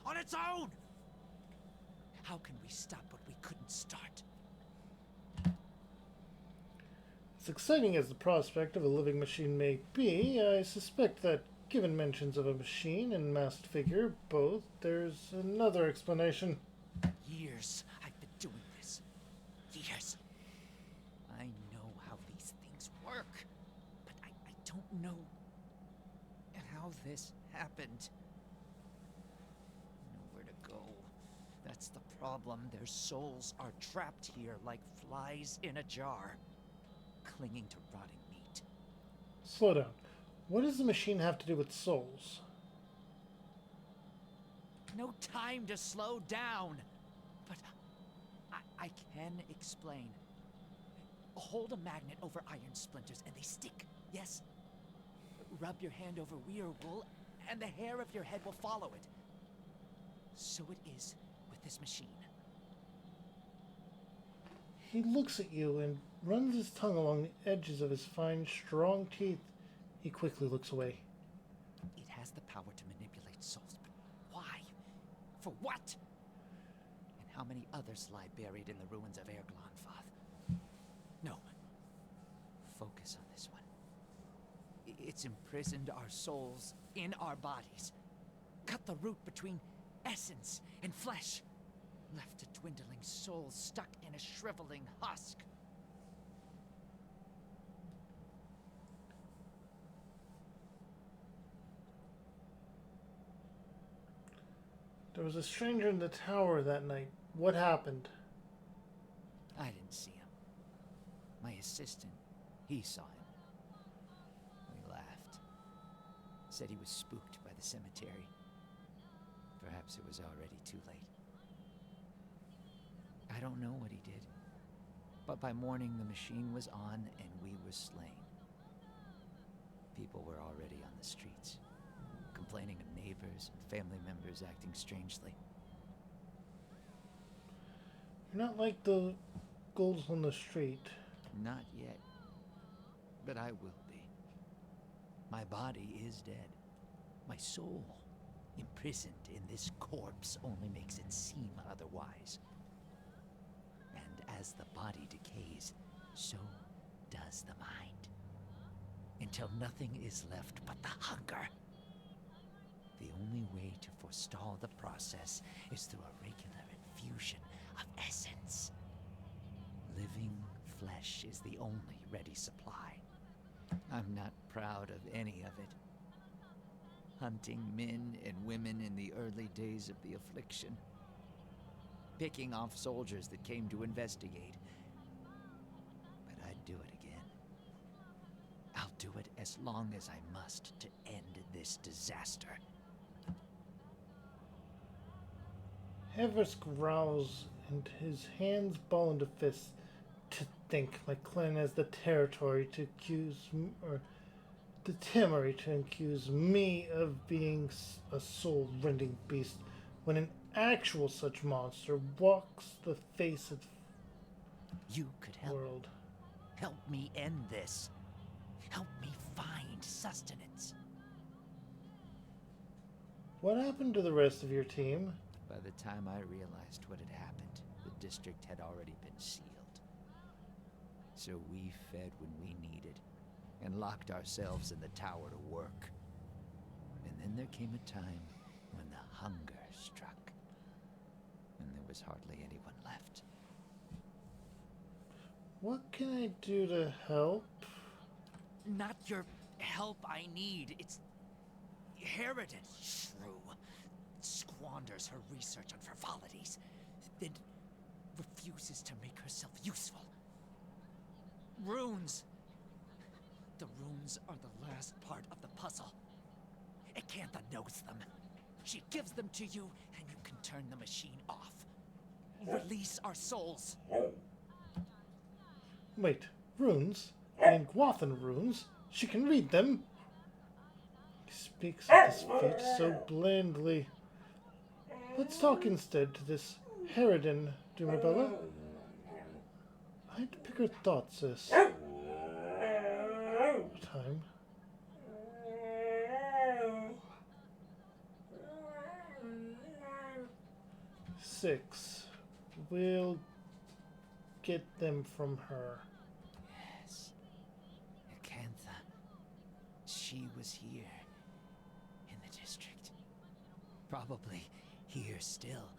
On its own! How can we stop what we couldn't start? As exciting as the prospect of a living machine may be, I suspect that, given mentions of a machine and masked figure both, there's another explanation. Years I've been doing this. Years. I know how these things work, but I don't know how this happened. Nowhere to go. That's the problem. Their souls are trapped here like flies in a jar, clinging to rotting meat. Slow down. What does the machine have to do with souls? No time to slow down. But I can explain. Hold a magnet over iron splinters and they stick, yes? Rub your hand over weir wool and the hair of your head will follow it. So it is with this machine. He looks at you and runs his tongue along the edges of his fine, strong teeth. He quickly looks away. It has the power to manipulate souls, but why? For what? And how many others lie buried in the ruins of Erglonfath? No. Focus on this one. It's imprisoned our souls in our bodies. Cut the root between essence and flesh. Left a dwindling soul stuck in a shriveling husk. There was a stranger in the tower that night. What happened? I didn't see him. My assistant, he saw him. We laughed. Said he was spooked by the cemetery. Perhaps it was already too late. I don't know what he did. But by morning the machine was on and we were slain. People were already on the streets, complaining of neighbors and family members acting strangely. You're not like the ghouls on the street. Not yet. But I will be. My body is dead. My soul, imprisoned in this corpse, only makes it seem otherwise. And as the body decays, so does the mind. Until nothing is left but the hunger. The only way to forestall the process is through a regular infusion of essence. Living flesh is the only ready supply. I'm not proud of any of it. Hunting men and women in the early days of the affliction. Picking off soldiers that came to investigate. But I'd do it again. I'll do it as long as I must to end this disaster. Havers growls and his hands ball into fists. To think my clan has the territory to accuse or the temerity to accuse me of being a soul-rending beast when an actual such monster walks the face of You could the help. world. Help me end this. Help me find sustenance. What happened to the rest of your team? By the time I realized what had happened, the district had already been sealed. So we fed when we needed, and locked ourselves in the tower to work. And then there came a time when the hunger struck, and there was hardly anyone left. What can I do to help? Not your help I need. It's Harridan, shrew. Squanders her research on frivolities, then refuses to make herself useful. Runes. The runes are the last part of the puzzle. Acantha knows them. She gives them to you, and you can turn the machine off. Release our souls. Wait, runes? And Guathan runes? She can read them? He speaks of this fate so blandly. Let's talk instead to this Harridan, Dumabella. I'd pick her thoughts, sis. Time. Six. We'll get them from her. Yes. Acantha. She was here. In the district. Probably here still.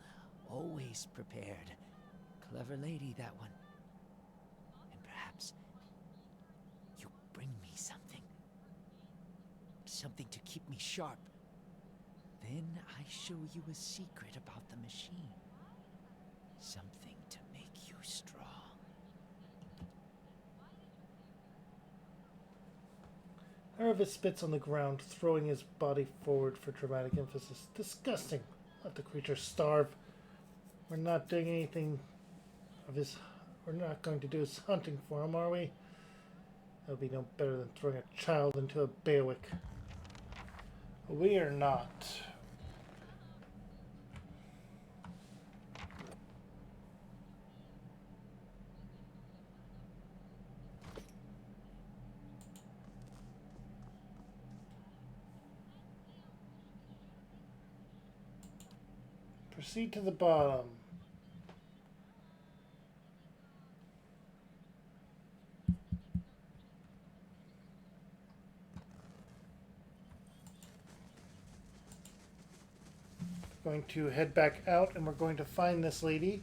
Always prepared. Clever lady, that one. And perhaps you bring me something. Something to keep me sharp. Then I show you a secret about the machine. Something to make you strong. Aravis spits on the ground, throwing his body forward for dramatic emphasis. Disgusting. Let the creature starve. We're not doing anything of his... We're not going to do his hunting for him, are we? That would be no better than throwing a child into a bailiwick. We are not. Proceed to the bottom. We're going to head back out and we're going to find this lady.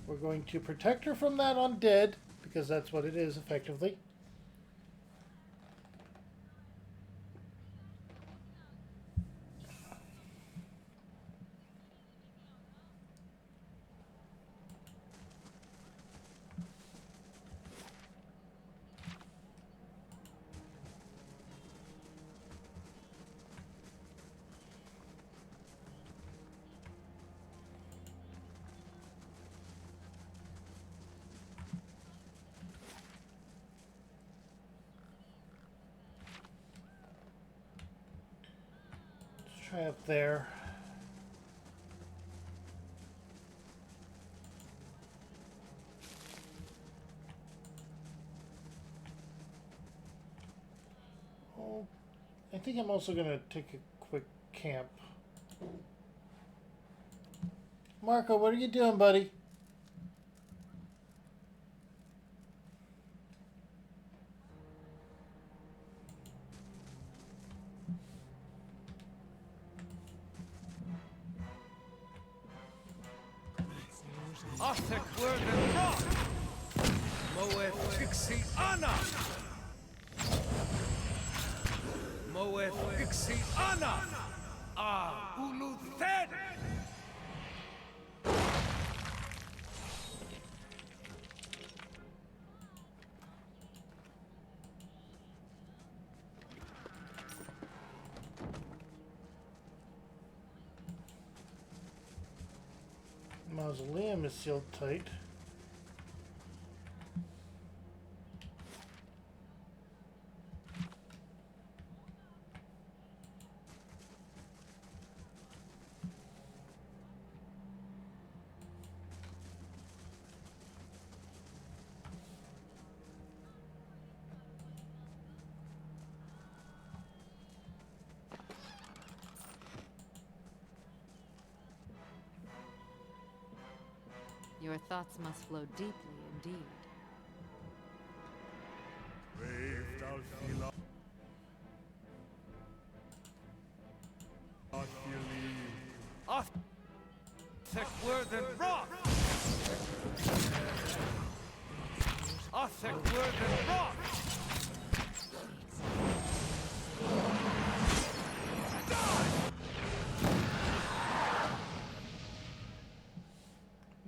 We're going to protect her from that undead, because that's what it is, effectively. Let's try up there. Oh, I think I'm also going to take a quick camp. Marco, what are you doing, buddy? Arthek Wergen Rock! Moed Fixi Anna! Moed Fixi Anna! Ah, Ulu Thed! Mausoleum is sealed tight. Your thoughts must flow deeply indeed. Brave Dalfila. Off! Thick-worthen rock! Off! Thick-worthen rock!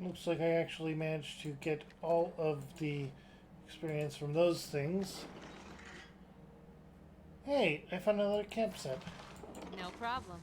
Looks like I actually managed to get all of the experience from those things. Hey, I found another camp set. No problem.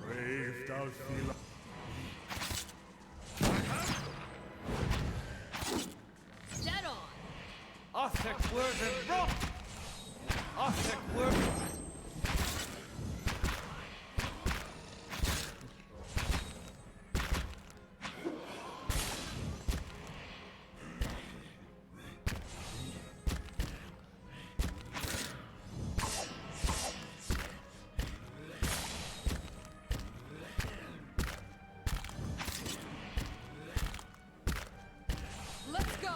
Brave Dalfila. Dead on! Off! Thick-worthen rock! Off! Thick-worthen... Let's go!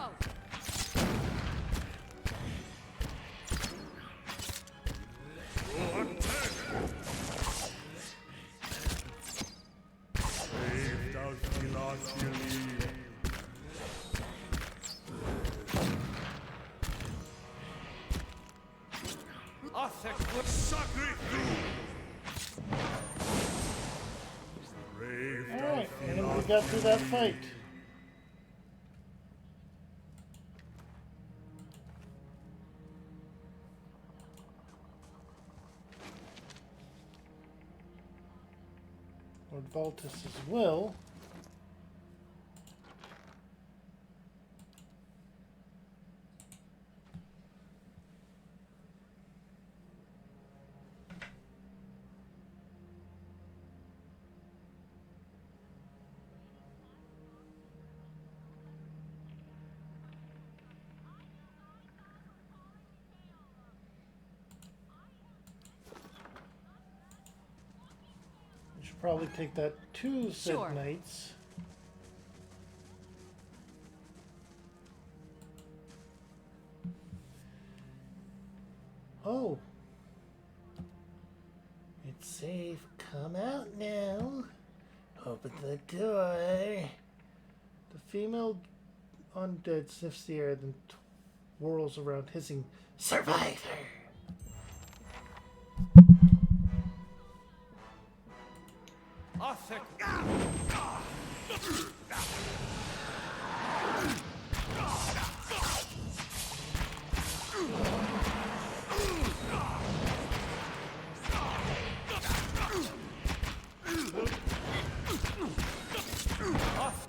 Brave Dalfila Chili. Off! Thick-worthen... Sacre tu! Brave Alright, and Dalfila we got through that fight. Lord Valtus's will. We should probably take that to said Sure. knights. Oh. It's safe. Come out now. Open the door. The female undead sniffs the air, then whirls around, hissing, "Survivor!" Off! Thick... Off!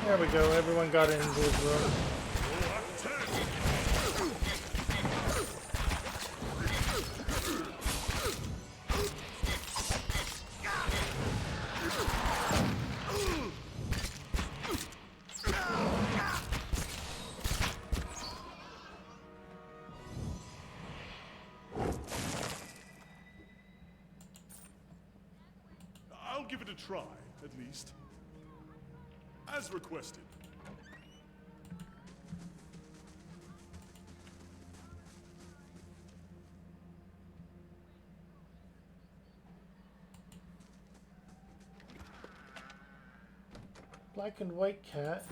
There we go. Everyone got into his room. I'll give it a try, at least. As requested. Black and white cat.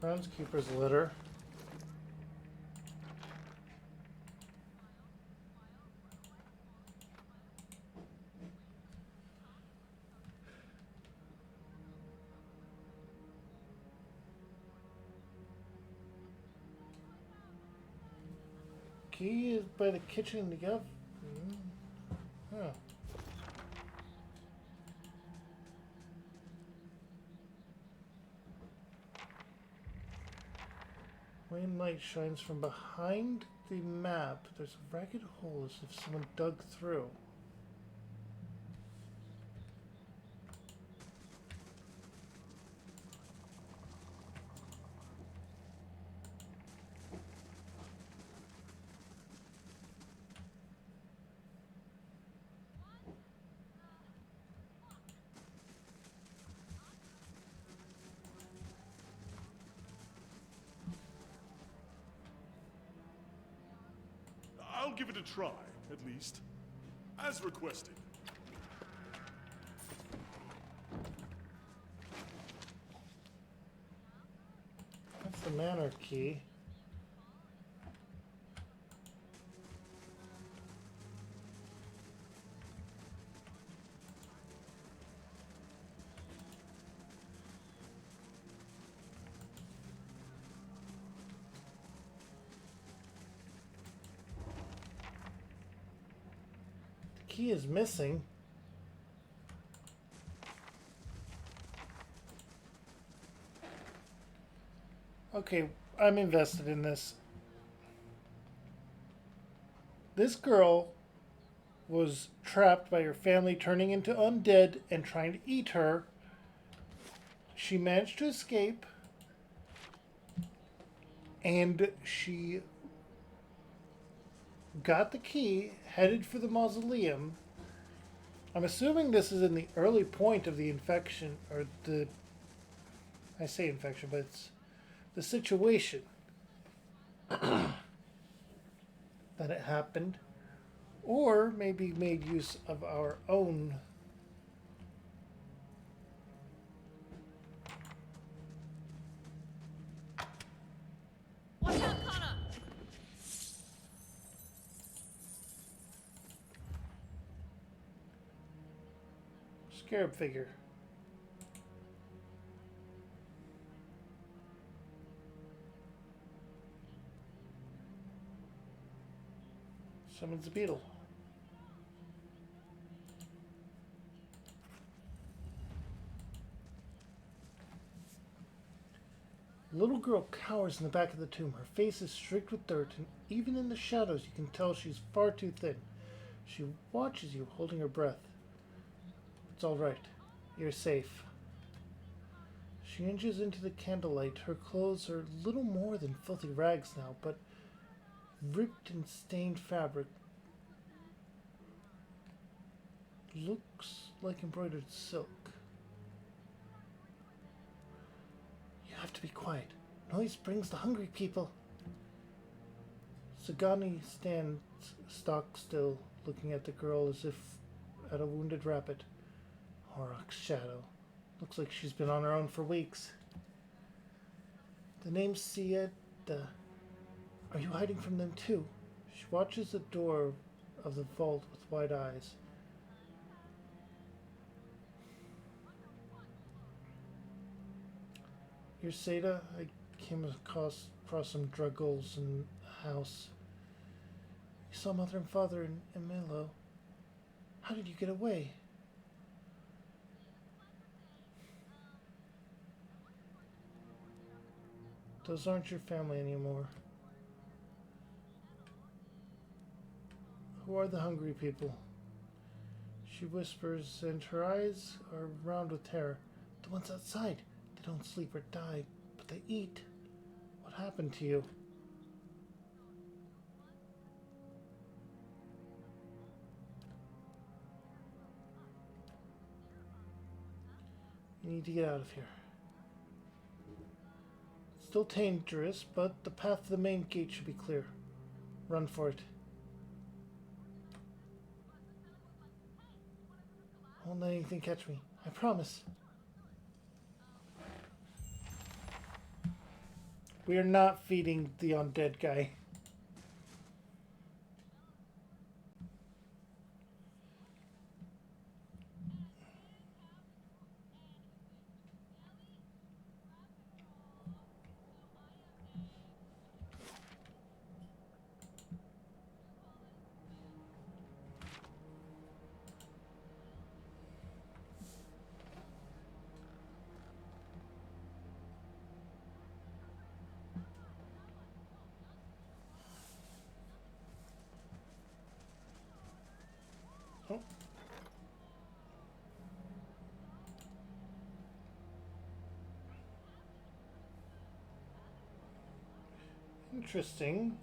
Groundskeeper's litter. Key is by the kitchen in the oven. Huh. When light shines from behind the map, there's a ragged hole as if someone dug through. I'll give it a try, at least. As requested. That's the manor key. The key is missing. Okay, I'm invested in this. This girl was trapped by her family, turning into undead and trying to eat her. She managed to escape, and she got the key, headed for the mausoleum. I'm assuming this is in the early point of the infection, or the... I say infection, but it's the situation that it happened. Or maybe made use of our own Watch out, Connor! scarab figure. Summons a beetle. The little girl cowers in the back of the tomb. Her face is streaked with dirt, and even in the shadows you can tell she's far too thin. She watches you, holding her breath. It's all right. You're safe. She inches into the candlelight. Her clothes are little more than filthy rags now, but ripped and stained fabric. Looks like embroidered silk. You have to be quiet. Noise brings the hungry people. Sagani stands stock still, looking at the girl as if at a wounded rabbit. Horrocks' shadow. Looks like she's been on her own for weeks. The name's Sieta. Are you hiding from them too? She watches the door of the vault with wide eyes. You're Seda? I came across some druggles in the house. You saw Mother and Father in Emilo. How did you get away? Those aren't your family anymore. Who are the hungry people? She whispers, and her eyes are round with terror. The ones outside. They don't sleep or die, but they eat. What happened to you? You need to get out of here. It's still dangerous, but the path to the main gate should be clear. Run for it. Don't let anything catch me. I promise. We are not feeding the undead guy. Oh. Interesting.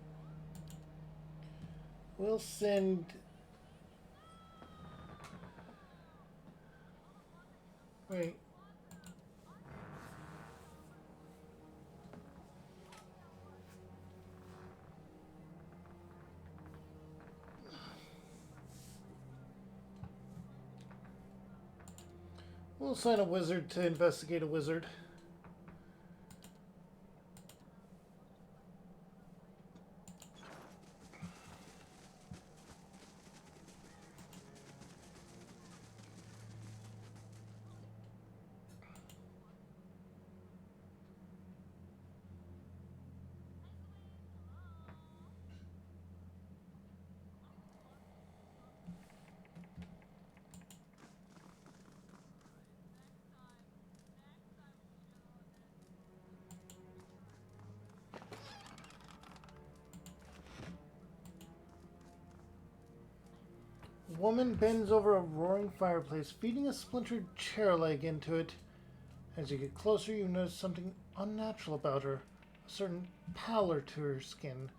We'll send... Wait. We'll assign a wizard to investigate a wizard. A woman bends over a roaring fireplace, feeding a splintered chair leg into it. As you get closer, you notice something unnatural about her. A certain pallor to her skin,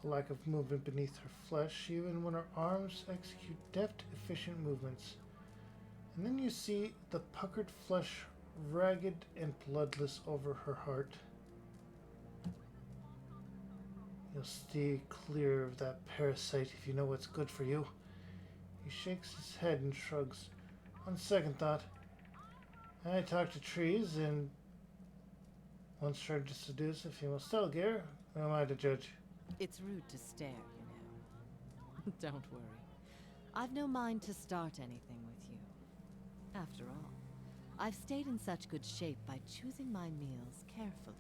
a lack of movement beneath her flesh, even when her arms execute deft, efficient movements. And then you see the puckered flesh, ragged and bloodless over her heart. You'll stay clear of that parasite if you know what's good for you. He shakes his head and shrugs. On second thought, I talk to trees and once tried to seduce a female Stelgir. Who am I to judge? It's rude to stare, you know. Don't worry. I've no mind to start anything with you. After all, I've stayed in such good shape by choosing my meals carefully.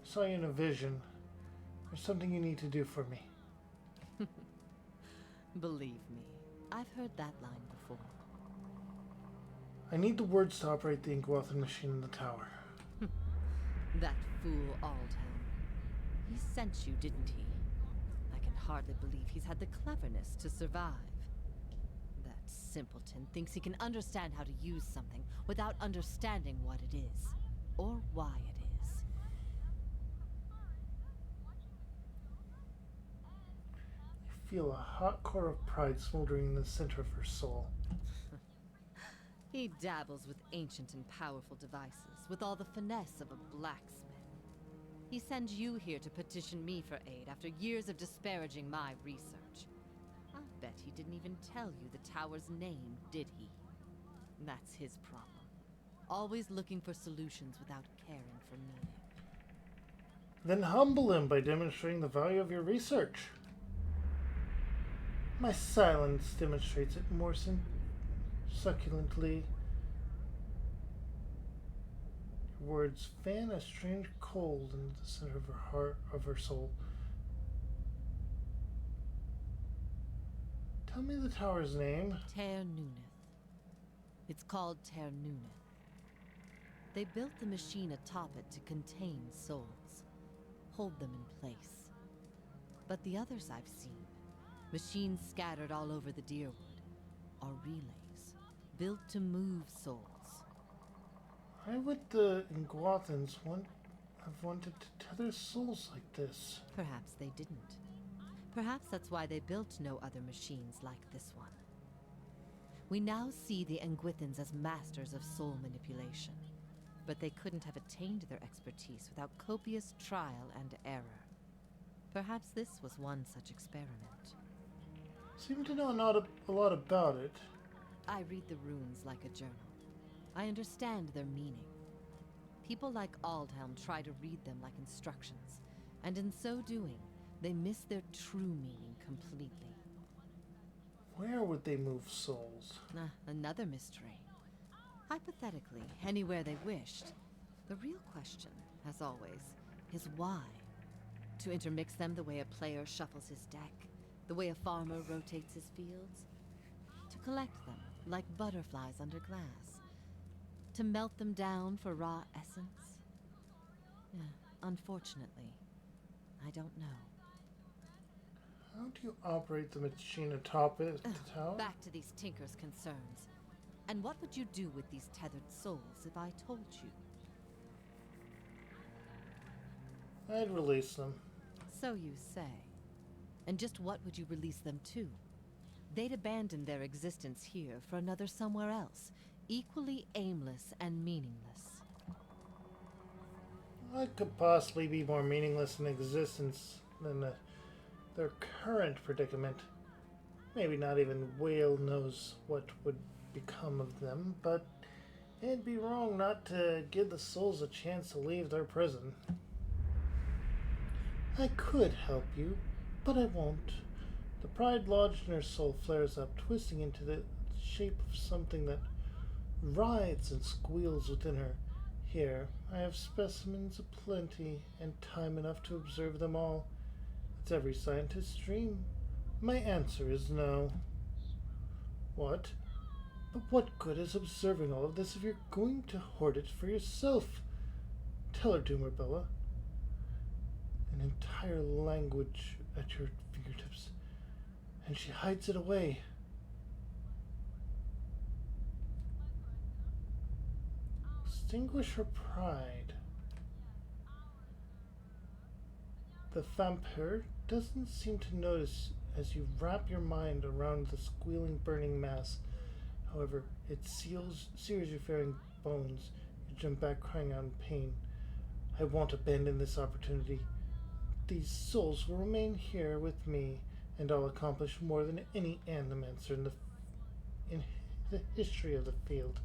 Saw you in a vision. There's something you need to do for me. Believe me, I've heard that line before. I need the words to operate the Ingwathan machine in the tower. That fool Aldhelm. He sent you, didn't he? I can hardly believe he's had the cleverness to survive. That simpleton thinks he can understand how to use something without understanding what it is, or why it is. You feel a hot core of pride smoldering in the center of her soul. He dabbles with ancient and powerful devices, with all the finesse of a blacksmith. He sends you here to petition me for aid after years of disparaging my research. I'll bet he didn't even tell you the tower's name, did he? That's his problem. Always looking for solutions without caring for meaning. Then humble him by demonstrating the value of your research. My silence demonstrates it more succulently. Your words fan a strange cold in the center of her heart, of her soul. Tell me the tower's name. Ter Nuneth. It's called Ter Nuneth. They built the machine atop it to contain souls, hold them in place. But the others I've seen, machines scattered all over the Deerwood, are relays, built to move souls. Why would the Ingwathans have wanted to tether souls like this? Perhaps they didn't. Perhaps that's why they built no other machines like this one. We now see the Engwithans as masters of soul manipulation. But they couldn't have attained their expertise without copious trial and error. Perhaps this was one such experiment. Seem to know a lot about it. I read the runes like a journal. I understand their meaning. People like Aldhelm try to read them like instructions, and in so doing, they miss their true meaning completely. Where would they move souls? Another mystery. Hypothetically, anywhere they wished. The real question, as always, is why? To intermix them the way a player shuffles his deck, the way a farmer rotates his fields? To collect them, like butterflies under glass? To melt them down for raw essence? Unfortunately, I don't know. How do you operate the machine atop it? Back to these Tinker's concerns. And what would you do with these tethered souls if I told you? I'd release them. So you say. And just what would you release them to? They'd abandon their existence here for another somewhere else, equally aimless and meaningless. What could possibly be more meaningless in existence than their current predicament? Maybe not even Whale knows what would become of them, but it'd be wrong not to give the souls a chance to leave their prison. I could help you, but I won't. The pride lodged in her soul flares up, twisting into the shape of something that writhes and squeals within her. Here, I have specimens aplenty and time enough to observe them all. It's every scientist's dream. My answer is no. What? But what good is observing all of this if you're going to hoard it for yourself? Tell her, Doomer Bella. An entire language at your fingertips, and she hides it away. Extinguish her pride. The vampire doesn't seem to notice as you wrap your mind around the squealing, burning mass. However, it sears your very bones. You jump back, crying out in pain. I won't abandon this opportunity. These souls will remain here with me, and I'll accomplish more than any animancer in the history of the field.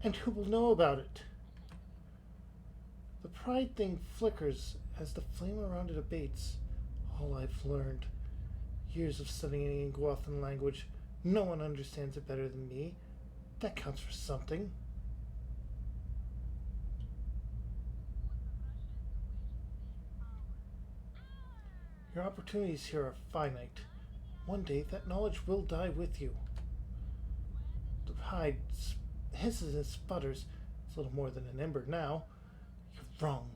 And who will know about it? The pride thing flickers as the flame around it abates. All I've learned. Years of studying in Guathan language. No one understands it better than me. That counts for something. Your opportunities here are finite. One day that knowledge will die with you. The pride hisses and sputters. It's little more than an ember now. You're wrong,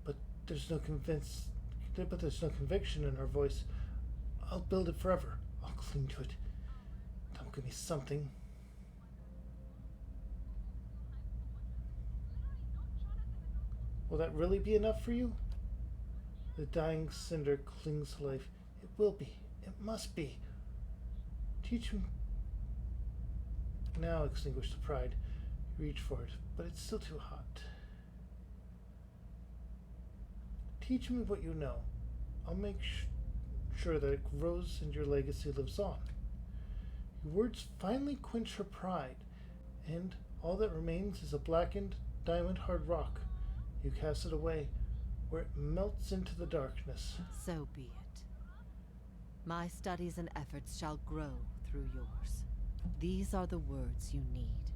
but there's no conviction in her voice. I'll build it forever. I'll cling to it. That'll give me something. Will that really be enough for you? The dying cinder clings to life. It will be. It must be. Teach me. Now extinguish the pride. Reach for it, but it's still too hot. Teach me what you know. I'll make sure that it grows and your legacy lives on. Your words finally quench her pride, and all that remains is a blackened, diamond-hard rock. You cast it away, where it melts into the darkness. So be it. My studies and efforts shall grow through yours. These are the words you need.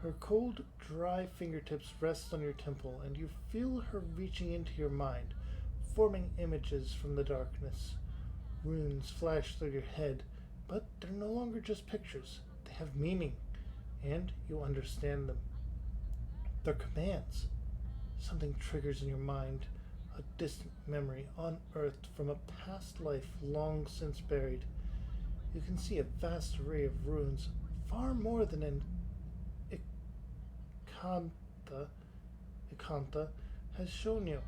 Her cold, dry fingertips rest on your temple, and you feel her reaching into your mind, forming images from the darkness. Runes flash through your head, but they're no longer just pictures. They have meaning, and you understand them. They're commands. Something triggers in your mind, a distant memory unearthed from a past life long since buried. You can see a vast array of runes, far more than an Ikantha has shown you.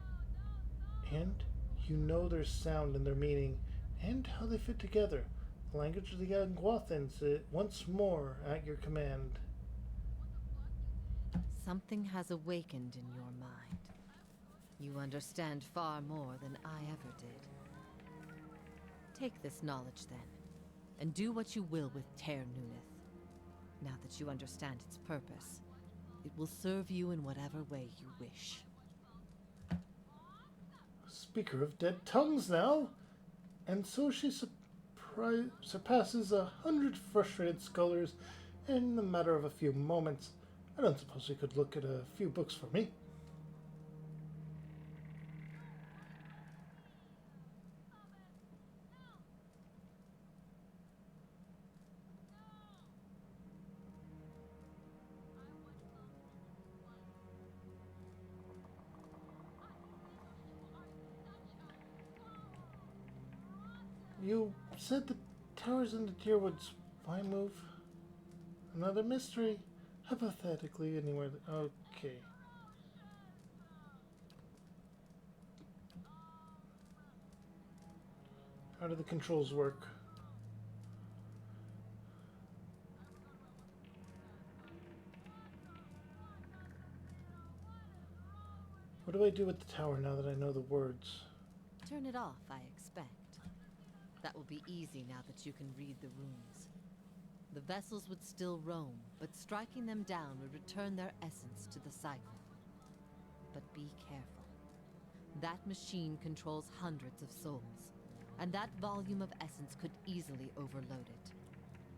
And You know their sound and their meaning, and how they fit together. The language of the Yanguathans once more at your command. Something has awakened in your mind. You understand far more than I ever did. Take this knowledge then, and do what you will with Ter Nuneth. Now that you understand its purpose, it will serve you in whatever way you wish. Speaker of dead tongues now! And so she surpasses 100 frustrated scholars in the matter of a few moments. I don't suppose you could look at a few books for me. You said the towers in the Deerwoods. Why move? Another mystery. Hypothetically, anywhere. Okay. How do the controls work? What do I do with the tower now that I know the words? Turn it off, I expect. That will be easy now that you can read the runes. The vessels would still roam, but striking them down would return their essence to the cycle. But be careful. That machine controls hundreds of souls, and that volume of essence could easily overload it.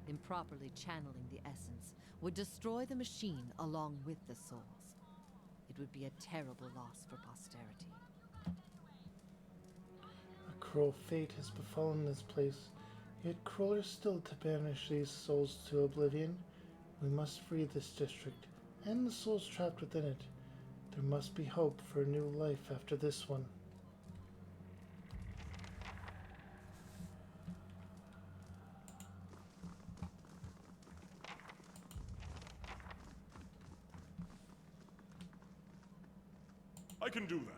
Improperly channeling the essence would destroy the machine along with the souls. It would be a terrible loss for posterity. A cruel fate has befallen this place, yet crueler still to banish these souls to oblivion. We must free this district, and the souls trapped within it. There must be hope for a new life after this one. I can do that.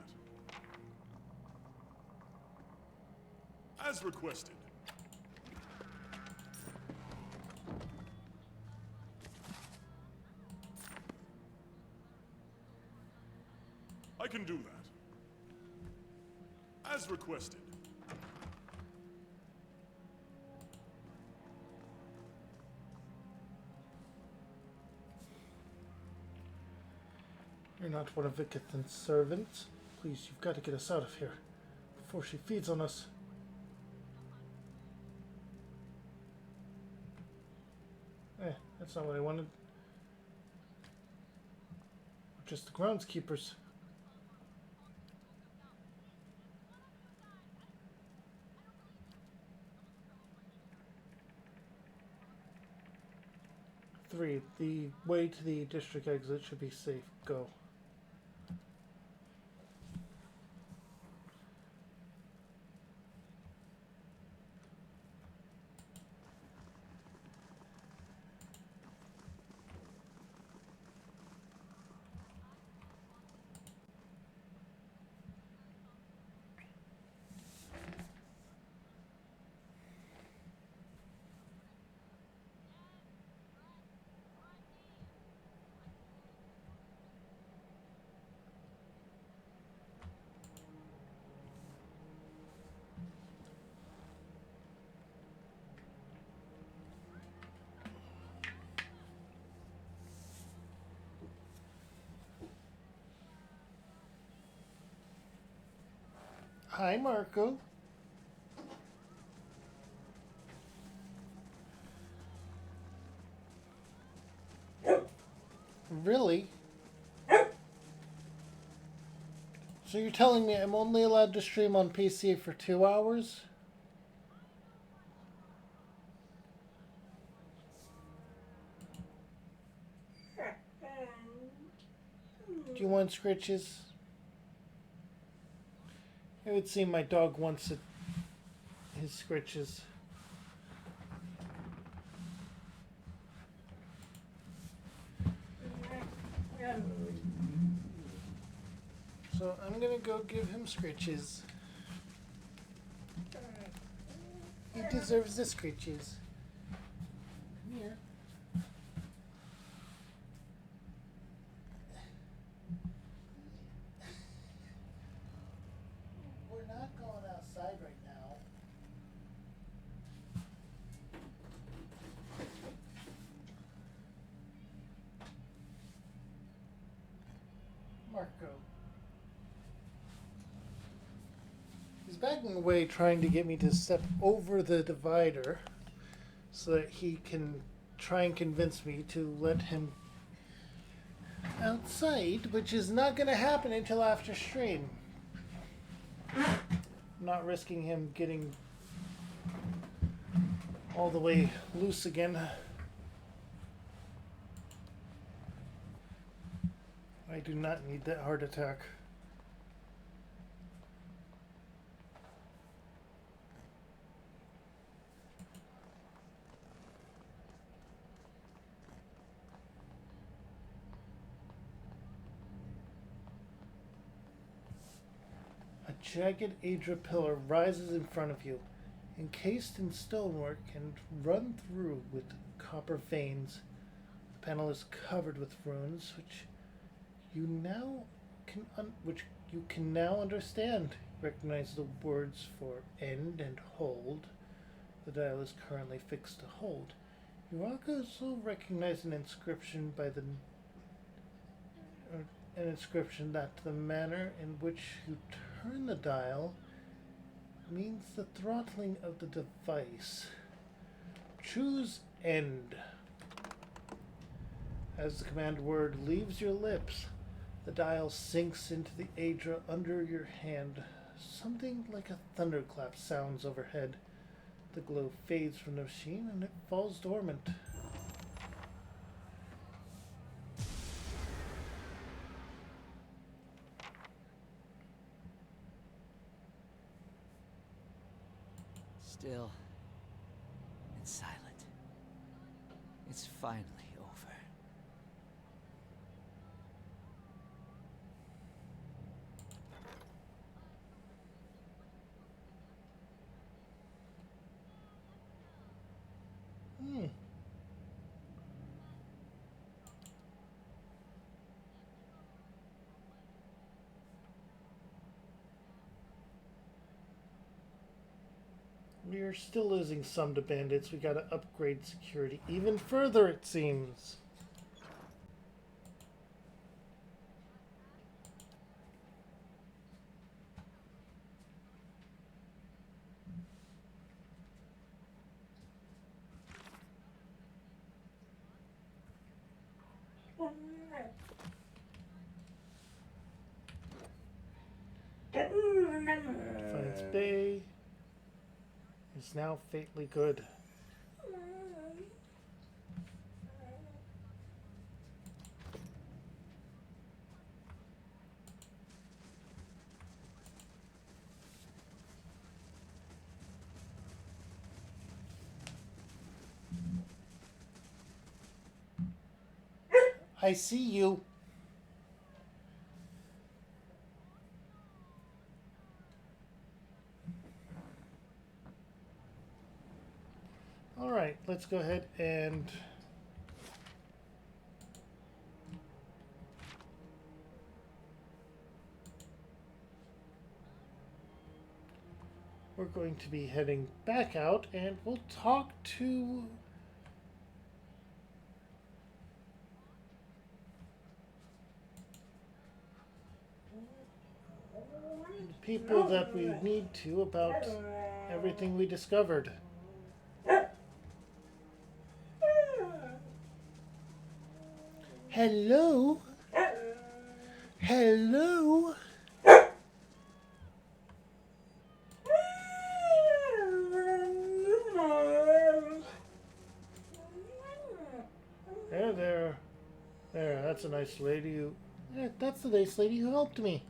As requested. I can do that. As requested. You're not one of Vikathan's servants. Please, you've got to get us out of here before she feeds on us. That's not what I wanted. We're just the groundskeepers. Three, the way to the district exit should be safe. Go. Hi, Marco. Really? So you're telling me I'm only allowed to stream on PC for 2 hours? Do you want scritches? It would seem my dog wants it, his scritches. So I'm gonna go give him scritches. He deserves the screeches. Yeah. We're not going outside right now. Marco. He's backing away, trying to get me to step over the divider so that he can try and convince me to let him outside, which is not going to happen until after stream. I'm not risking him getting all the way loose again. I do not need that heart attack. A jagged Adra pillar rises in front of you, encased in stonework and run through with copper veins. The panel is covered with runes, which you can now understand. Recognize the words for end and hold. The dial is currently fixed to hold. You also recognize an inscription that the manner in which you turn the dial means the throttling of the device. Choose end. As the command word leaves your lips, the dial sinks into the Adra under your hand. Something like a thunderclap sounds overhead. The glow fades from the machine and it falls dormant. Still and silent. It's finally over. We are still losing some to bandits. We gotta upgrade security even further, it seems. Defiance Bay is now fatally good. I see you. All right, let's go ahead and we're going to be heading back out and we'll talk to the people that we need to about everything we discovered. Hello? Hello? There, that's a nice lady who... Yeah, that's the nice lady who helped me.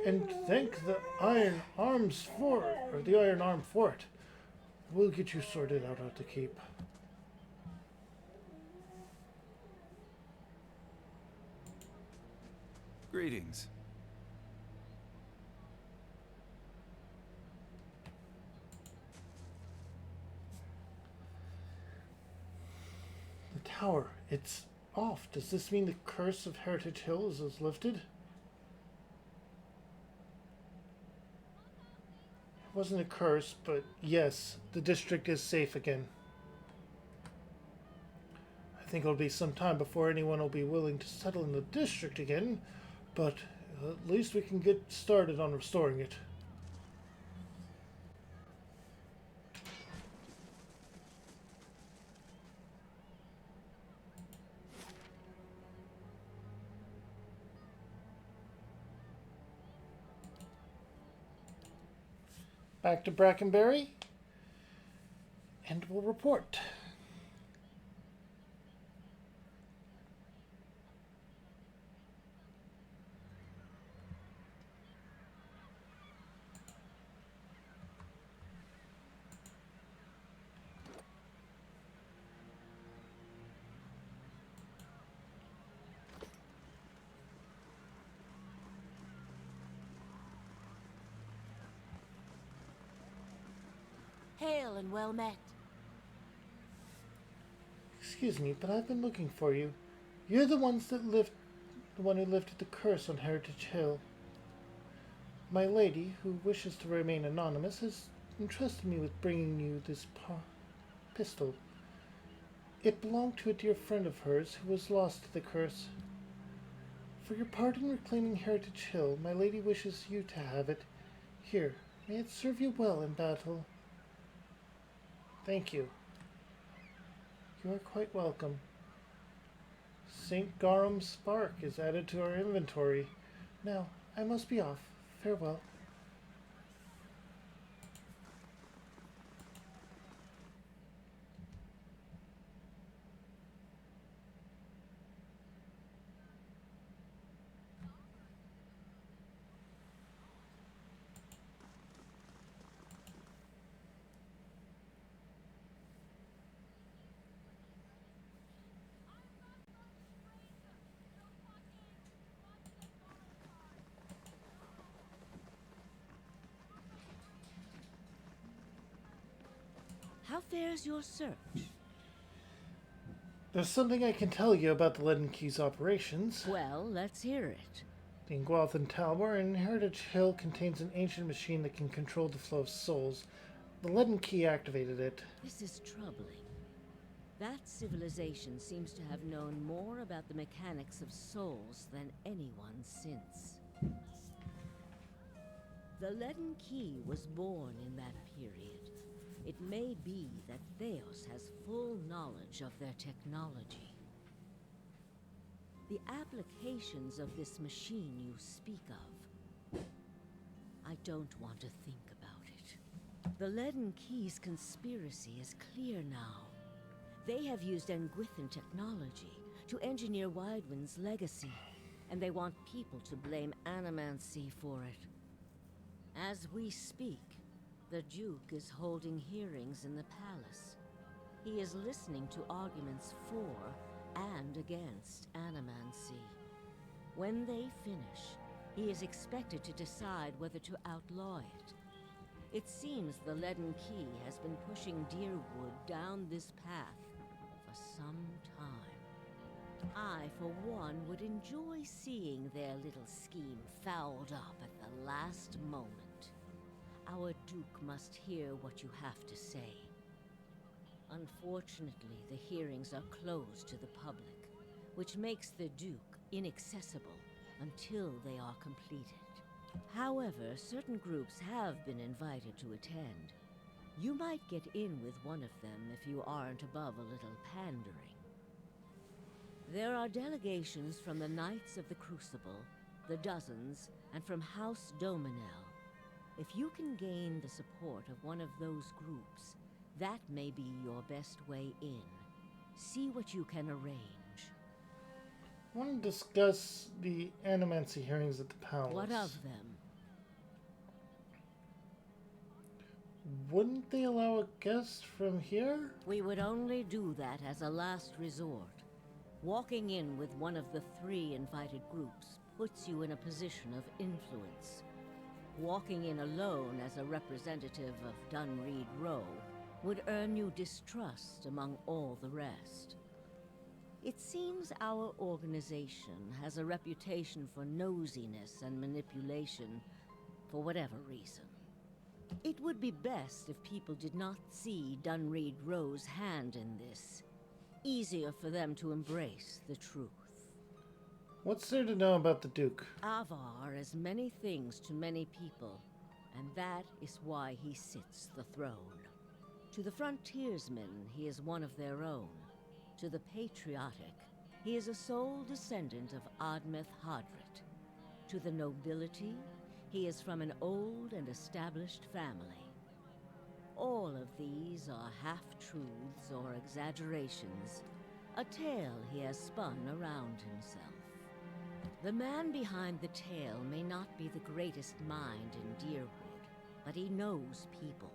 And thank the Iron Arms for it, or the Iron Arm for it. We'll get you sorted out how to keep. Greetings. tower. It's off. Does this mean the curse of Heritage Hills is lifted? It wasn't a curse, but yes, the district is safe again. I think it'll be some time before anyone will be willing to settle in the district again, but at least we can get started on restoring it. Back to Brackenberry, and we'll report. Hail and well met. Excuse me, but I've been looking for you. You're the one who lifted the curse on Heritage Hill. My lady, who wishes to remain anonymous, has entrusted me with bringing you this pistol. It belonged to a dear friend of hers who was lost to the curse. For your part in reclaiming Heritage Hill, my lady wishes you to have it. Here, may it serve you well in battle. Thank you. You are quite welcome. St. Gorham's Spark is added to our inventory. Now, I must be off. Farewell. How fares your search? There's something I can tell you about the Leaden Key's operations. Well, let's hear it. The Ingwathan Tower in Heritage Hill contains an ancient machine that can control the flow of souls. The Leaden Key activated it. This is troubling. That civilization seems to have known more about the mechanics of souls than anyone since. The Leaden Key was born in that period. It may be that Theos has full knowledge of their technology. The applications of this machine you speak of, I don't want to think about it. The Leaden Key's conspiracy is clear now. They have used Engwithan technology to engineer Widewind's legacy, and they want people to blame Animancy for it. As we speak, the Duke is holding hearings in the palace. He is listening to arguments for and against Animancy. When they finish, he is expected to decide whether to outlaw it. It seems the Leaden Key has been pushing Deerwood down this path for some time. I, for one, would enjoy seeing their little scheme fouled up at the last moment. Our Duke must hear what you have to say. Unfortunately, the hearings are closed to the public, which makes the Duke inaccessible until they are completed. However, certain groups have been invited to attend. You might get in with one of them if you aren't above a little pandering. There are delegations from the Knights of the Crucible, the Dozens, and from House Dominel. If you can gain the support of one of those groups, that may be your best way in. See what you can arrange. I want to discuss the Animancy hearings at the palace. What of them? Wouldn't they allow a guest from here? We would only do that as a last resort. Walking in with one of the 3 invited groups puts you in a position of influence. Walking in alone as a representative of Dunreed Row would earn you distrust among all the rest. It seems our organization has a reputation for nosiness and manipulation for whatever reason. It would be best if people did not see Dunreed Rowe's hand in this. Easier for them to embrace the truth. What's there to know about the Duke? Avar is many things to many people, and that is why he sits the throne. To the frontiersmen, he is one of their own. To the patriotic, he is a sole descendant of Admeth Hadrit. To the nobility, he is from an old and established family. All of these are half-truths or exaggerations, a tale he has spun around himself. The man behind the tale may not be the greatest mind in Deerwood, but he knows people.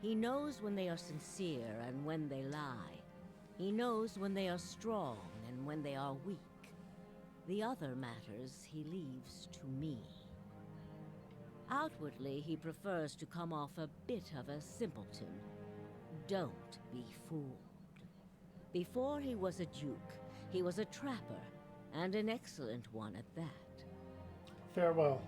He knows when they are sincere and when they lie. He knows when they are strong and when they are weak. The other matters he leaves to me. Outwardly, he prefers to come off a bit of a simpleton. Don't be fooled. Before he was a duke, he was a trapper, and an excellent one at that. Farewell.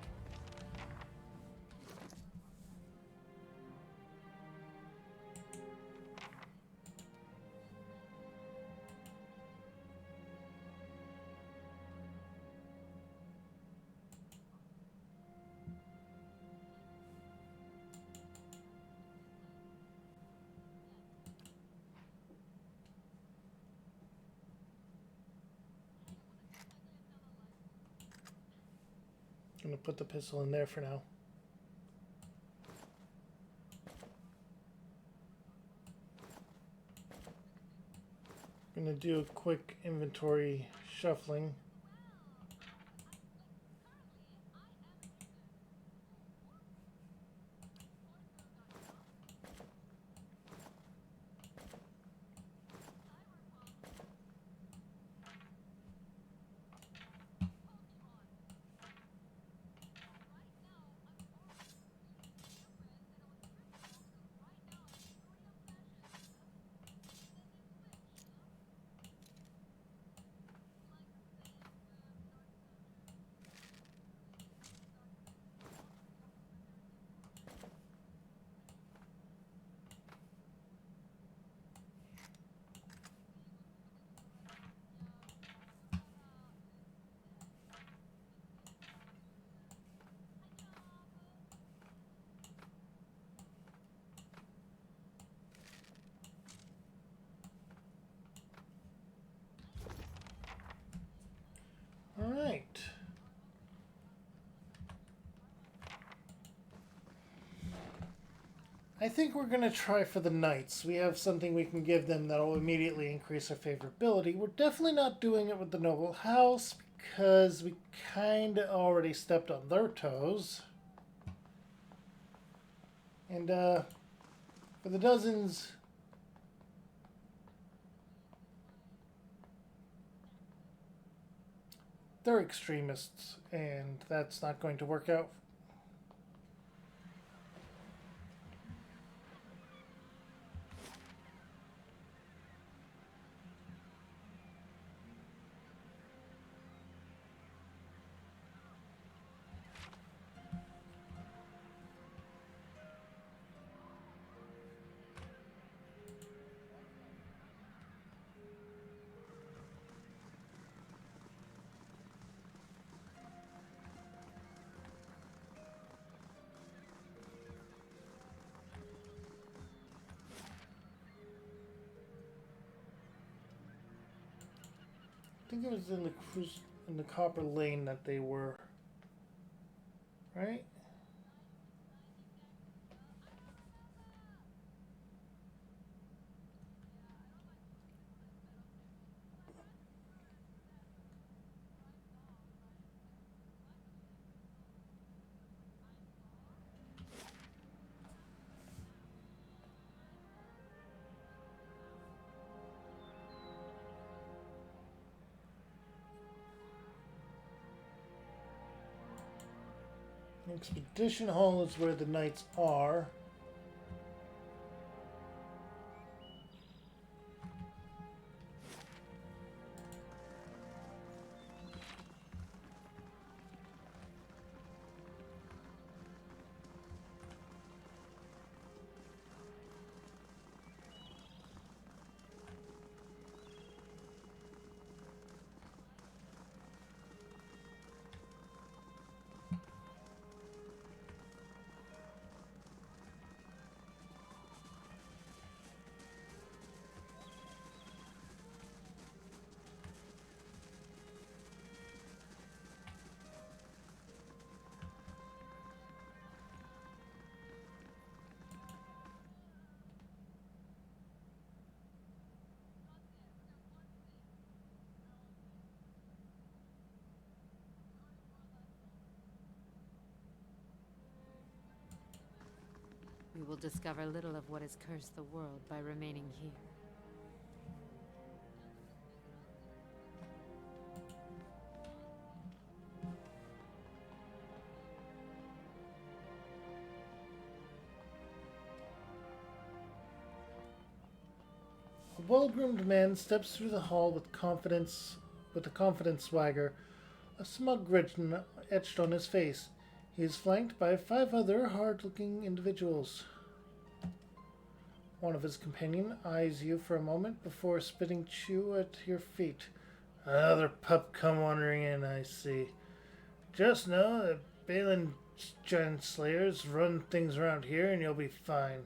Gonna put the pistol in there for now. Gonna do a quick inventory shuffling. All right. I think we're going to try for the knights. We have something we can give them that will immediately increase our favorability. We're definitely not doing it with the noble house because we kind of already stepped on their toes. And for the dozens, they're extremists, and that's not going to work out. I think it was in the Copper Lane that they were, right? Expedition Hall is where the knights are. you will discover little of what has cursed the world by remaining here. A well-groomed man steps through the hall with a confident swagger, a smug grin etched on his face. He is flanked by 5 other hard-looking individuals. One of his companions eyes you for a moment before spitting chew at your feet. Another pup come wandering in, I see. Just know that Balin giant slayers run things around here and you'll be fine.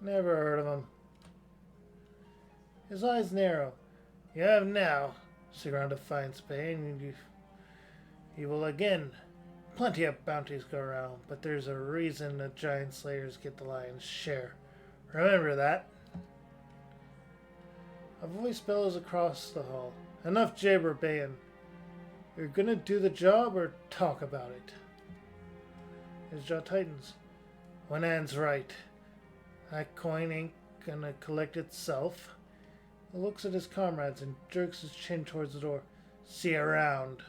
Never heard of them. His eyes narrow. You have now. Surround of fine Spain, and you will again. Plenty of bounties go around, but there's a reason the giant slayers get the lion's share. Remember that. A voice bellows across the hall. Enough jabber baying. You're gonna do the job or talk about it. His jaw tightens. One hand's right. That coin ain't gonna collect itself. He looks at his comrades and jerks his chin towards the door. See you around.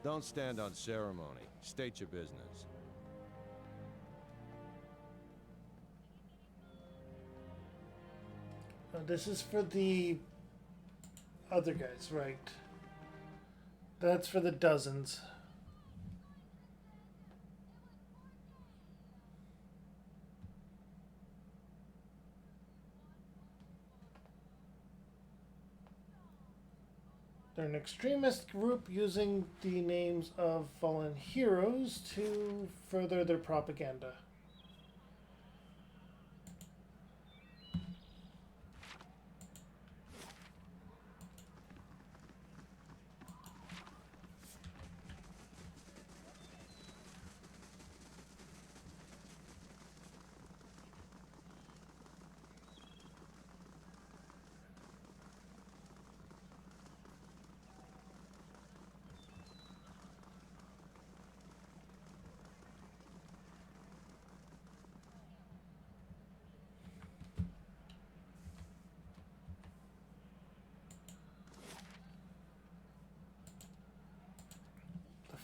Don't stand on ceremony. State your business. This is for the other guys, right? That's for the dozens. They're an extremist group using the names of fallen heroes to further their propaganda.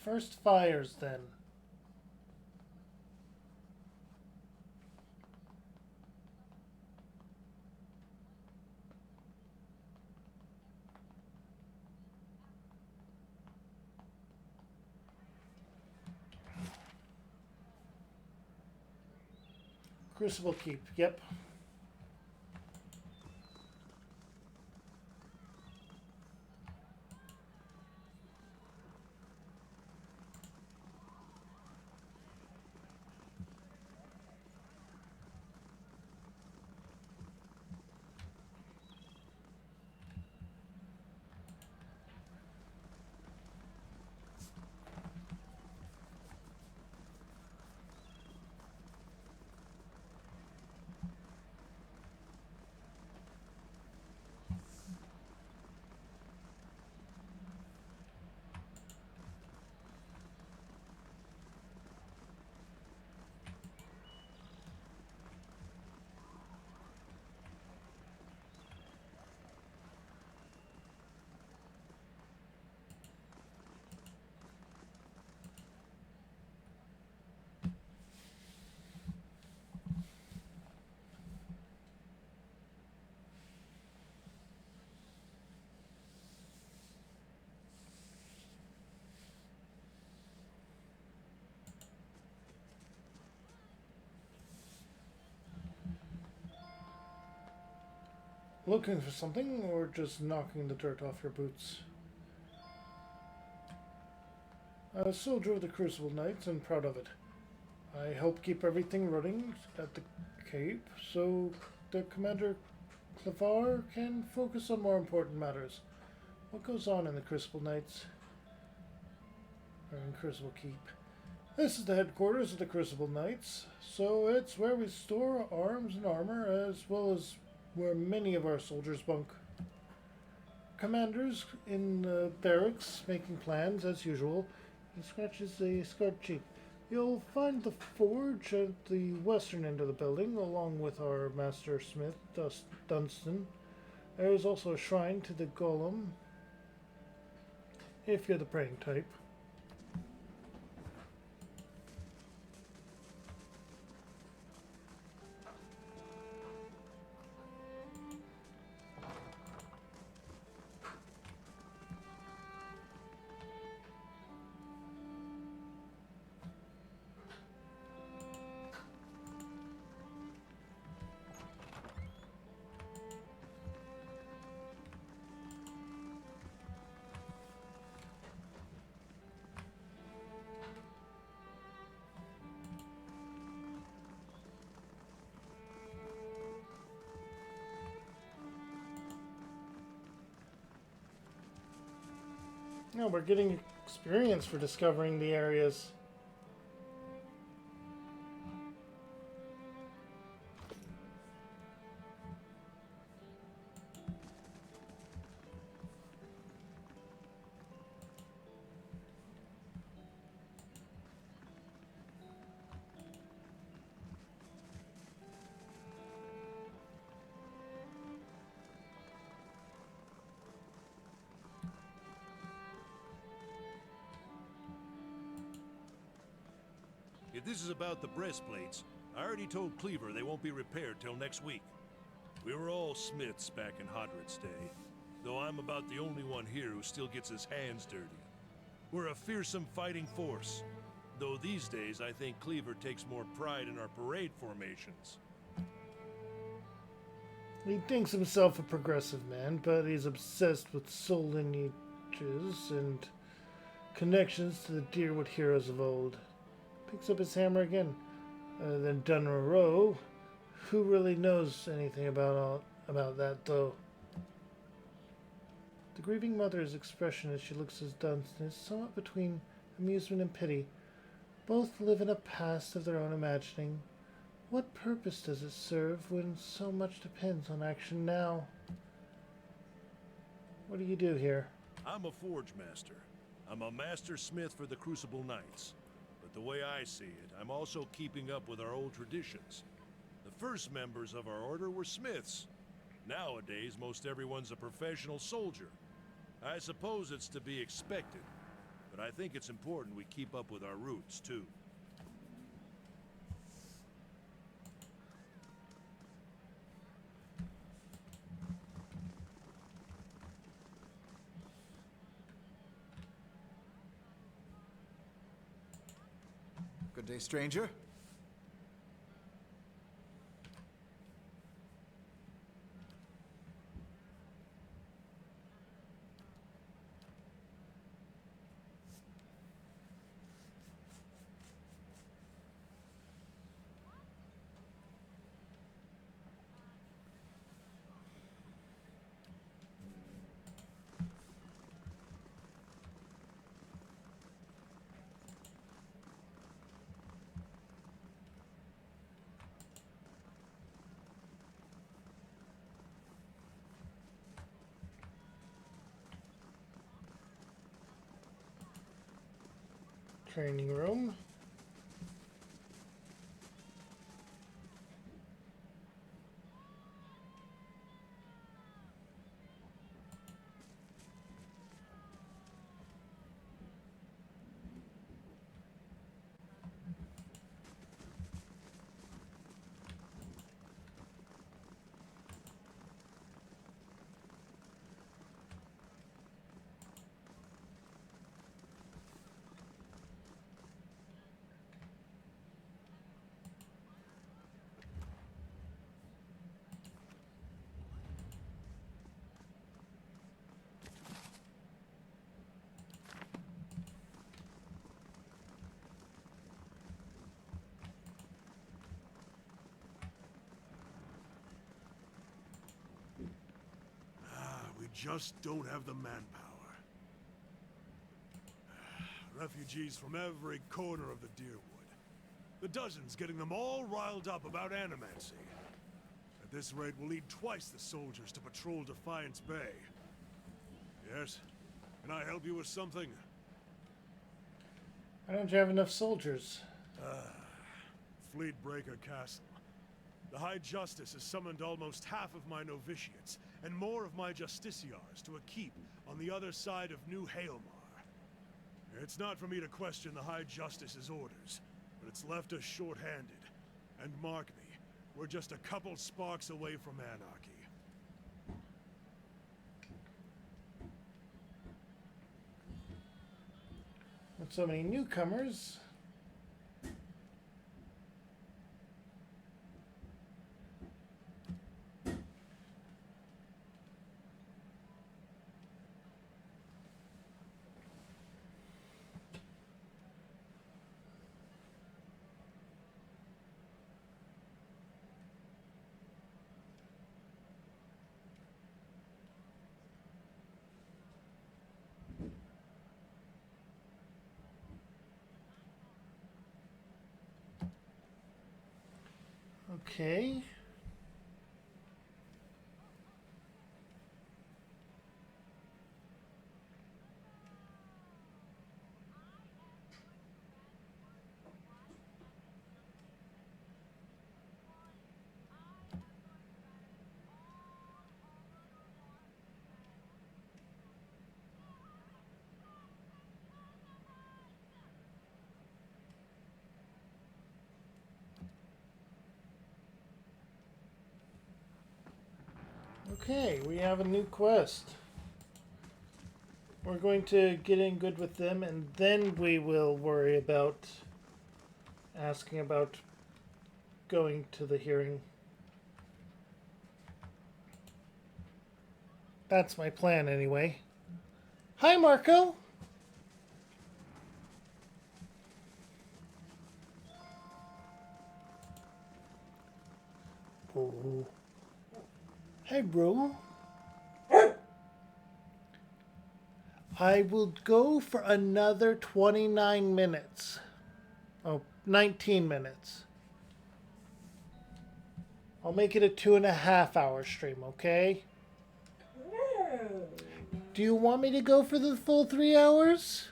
First fires, then. Crucible Keep, yep. Looking for something, or just knocking the dirt off your boots? I'm a soldier of the Crucible Knights and proud of it. I help keep everything running at the Cape so the Commander Clavar can focus on more important matters. What goes on in the Crucible Knights? Or in Crucible Keep? This is the headquarters of the Crucible Knights, so it's where we store our arms and armor, as well as where many of our soldiers bunk. commander's in the barracks making plans as usual. He scratches a scarred cheek. You'll find the forge at the western end of the building, along with our master smith, Dunstan. There is also a shrine to the golem, if you're the praying type. No, we're getting experience for discovering the areas. If this is about the breastplates, I already told Cleaver they won't be repaired till next week. We were all smiths back in Hodred's day, though I'm about the only one here who still gets his hands dirty. We're a fearsome fighting force, though these days I think Cleaver takes more pride in our parade formations. He thinks himself a progressive man, but he's obsessed with soul lineages and connections to the Deerwood heroes of old. Picks up his hammer again. Then Dunrow, who really knows anything about that, though? The grieving mother's expression as she looks at Dunstan is somewhat between amusement and pity. Both live in a past of their own imagining. What purpose does it serve when so much depends on action now? What do you do here? I'm a forge master. I'm a master smith for the Crucible Knights. But the way I see it, I'm also keeping up with our old traditions. The first members of our order were smiths. Nowadays, most everyone's a professional soldier. I suppose it's to be expected, but I think it's important we keep up with our roots, too. Good day, stranger. Training room. We just don't have the manpower. Refugees from every corner of the Deerwood. The dozens getting them all riled up about animancy. At this rate, we'll need twice the soldiers to patrol Defiance Bay. Yes? Can I help you with something? Why don't you have enough soldiers? Fleetbreaker Castle. The High Justice has summoned almost half of my novitiates and more of my justiciars to a keep on the other side of New Hailmar. It's not for me to question the High Justice's orders, but it's left us short-handed. And mark me, we're just a couple sparks away from anarchy. With so many newcomers. Okay. Okay, we have a new quest. We're going to get in good with them, and then we will worry about asking about going to the hearing. That's my plan, anyway. Hi, Marco! Oh. Hey, bro. I will go for another 29 minutes. Oh, 19 minutes. I'll make it a 2.5 hour stream, okay? Do you want me to go for the full 3 hours?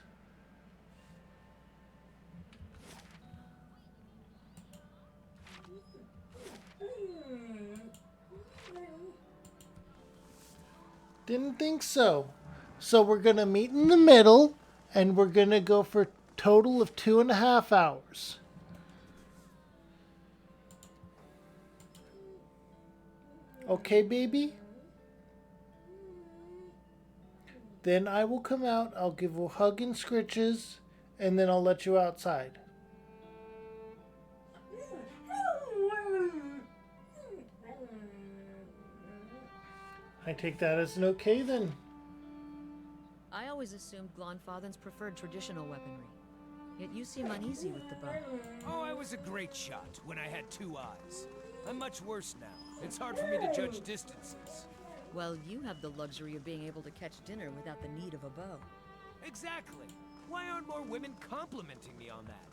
Didn't think so. So we're going to meet in the middle, and we're going to go for a total of 2.5 hours. Okay, baby? Then I will come out, I'll give you a hug and scritches, and then I'll let you outside. I take that as an okay then. I always assumed Glonfathen's preferred traditional weaponry. Yet you seem uneasy with the bow. Oh, I was a great shot when I had 2 eyes. I'm much worse now. It's hard for me to judge distances. Well, you have the luxury of being able to catch dinner without the need of a bow. Exactly. Why aren't more women complimenting me on that?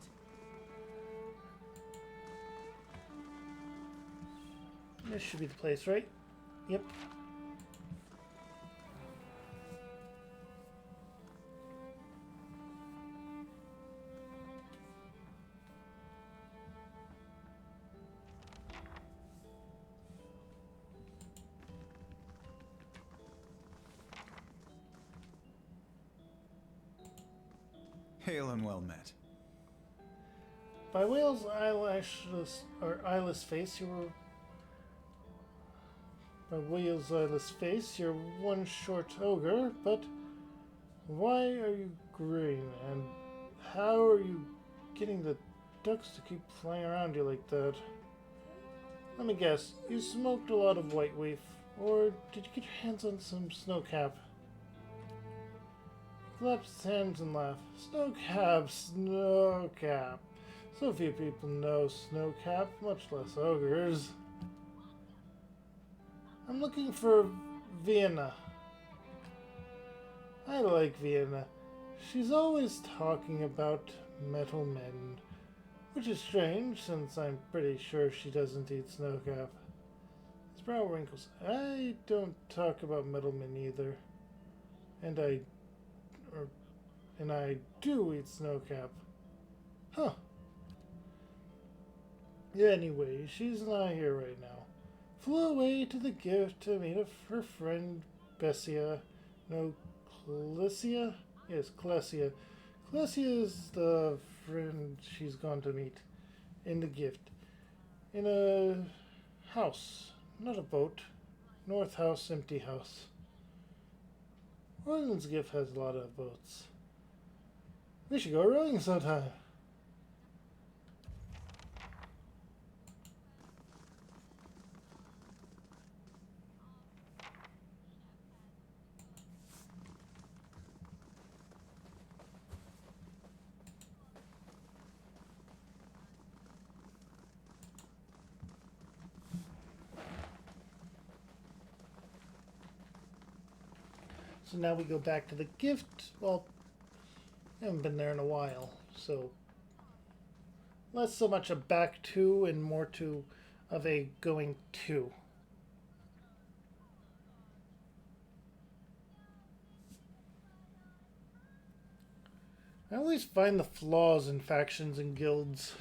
This should be the place, right? Yep. Hail and well met. By Whale's eyelashless or eyeless face, you were. By Whale's eyeless face, you're one short ogre, but why are you green? And how are you getting the ducks to keep flying around you like that? Let me guess, you smoked a lot of white leaf, or did you get your hands on some snowcap? Claps his hands and laugh. Snowcap, snowcap. So few people know snowcap, much less ogres. I'm looking for Vienna. I like Vienna. She's always talking about metal men, which is strange since I'm pretty sure she doesn't eat snowcap. His brow wrinkles. I don't talk about metal men either. And or, and I do eat snowcap. Huh. Yeah, anyway, she's not here right now. Flew away to the gift to meet her friend Bessia. No, Clesia? Yes, Clesia. Clesia is the friend she's gone to meet in the gift. In a house, not a boat. North house, empty house. Orland's gift has a lot of boats. We should go rowing sometime. So now we go back to the gift. Well, I haven't been there in a while, so less so much a back to and more to of a going to. I always find the flaws in factions and guilds.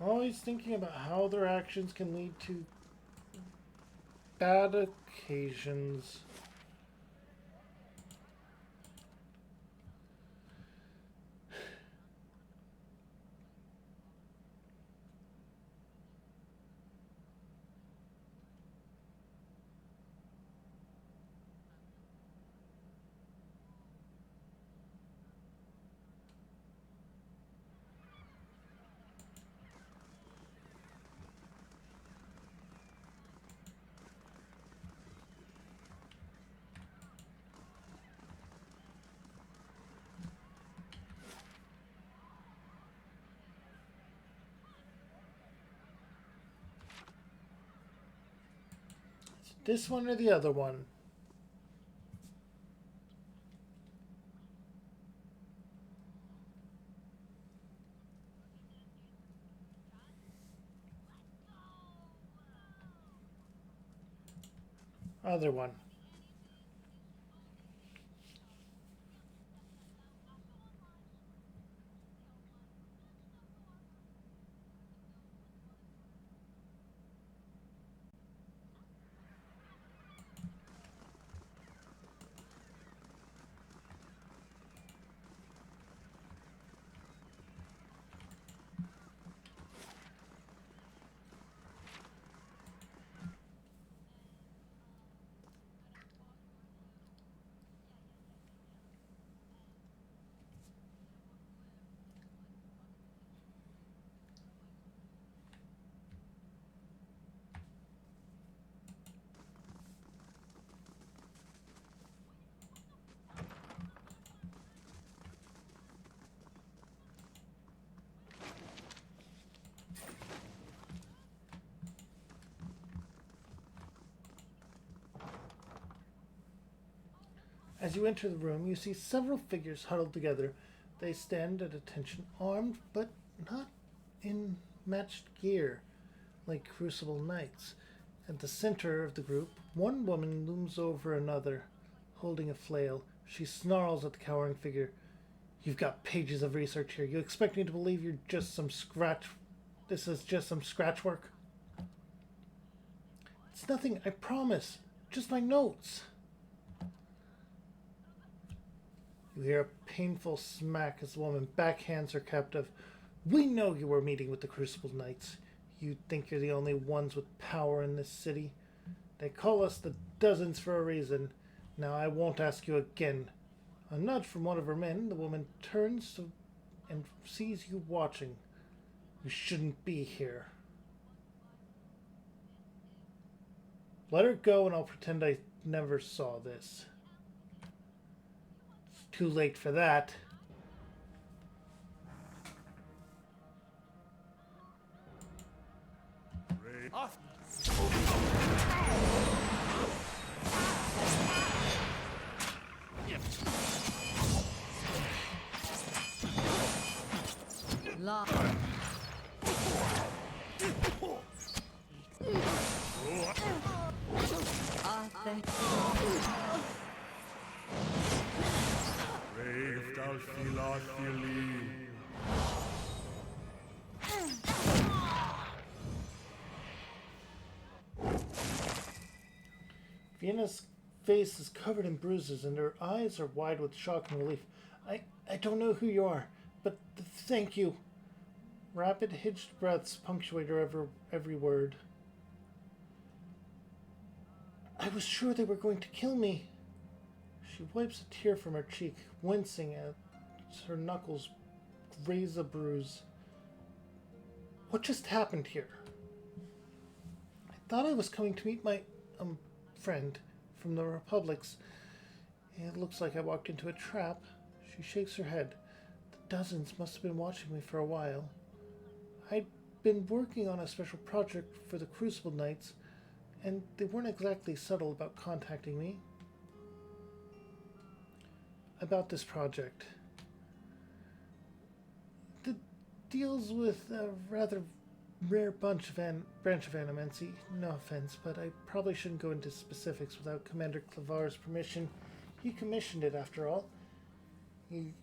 Always thinking about how their actions can lead to bad occasions. This one or the other one? Other one. As you enter the room, you see several figures huddled together. They stand at attention, armed, but not in matched gear, like Crucible Knights. At the center of the group, one woman looms over another, holding a flail. She snarls at the cowering figure. You've got pages of research here. You expect me to believe you're just some scratch... This is just some scratch work? It's nothing, I promise. Just my notes. You hear a painful smack as the woman backhands her captive. We know you were meeting with the Crucible Knights. You think you're the only ones with power in this city. They call us the Dozens for a reason. Now I won't ask you again. A nudge from one of her men, the woman turns and sees you watching. You shouldn't be here. Let her go and I'll pretend I never saw this. It's too late for that. Off! Law. Thank Vienna's face is covered in bruises and her eyes are wide with shock and relief. I don't know who you are, but thank you. Rapid, hitched breaths punctuate her every word. I was sure they were going to kill me. She wipes a tear from her cheek, wincing as her knuckles graze a bruise. What just happened here? I thought I was coming to meet my, friend from the Republics. It looks like I walked into a trap. She shakes her head. The dozens must have been watching me for a while. I'd been working on a special project for the Crucible Knights, and they weren't exactly subtle about contacting me. About this project. It deals with a rather rare branch of Animency. No offense, but I probably shouldn't go into specifics without Commander Clavar's permission. He commissioned it, after all.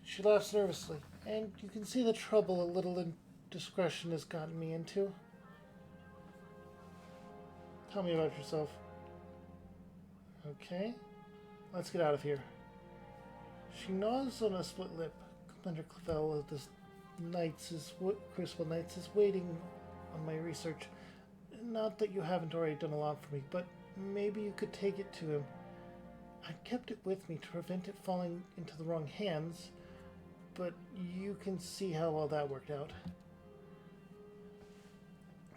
She laughs nervously, and you can see the trouble a little indiscretion has gotten me into. Tell me about yourself. Okay, let's get out of here. She nods on a split lip. Commander Clavel of the Crucible Knights is waiting on my research. Not that you haven't already done a lot for me, but maybe you could take it to him. I kept it with me to prevent it falling into the wrong hands, but you can see how well that worked out.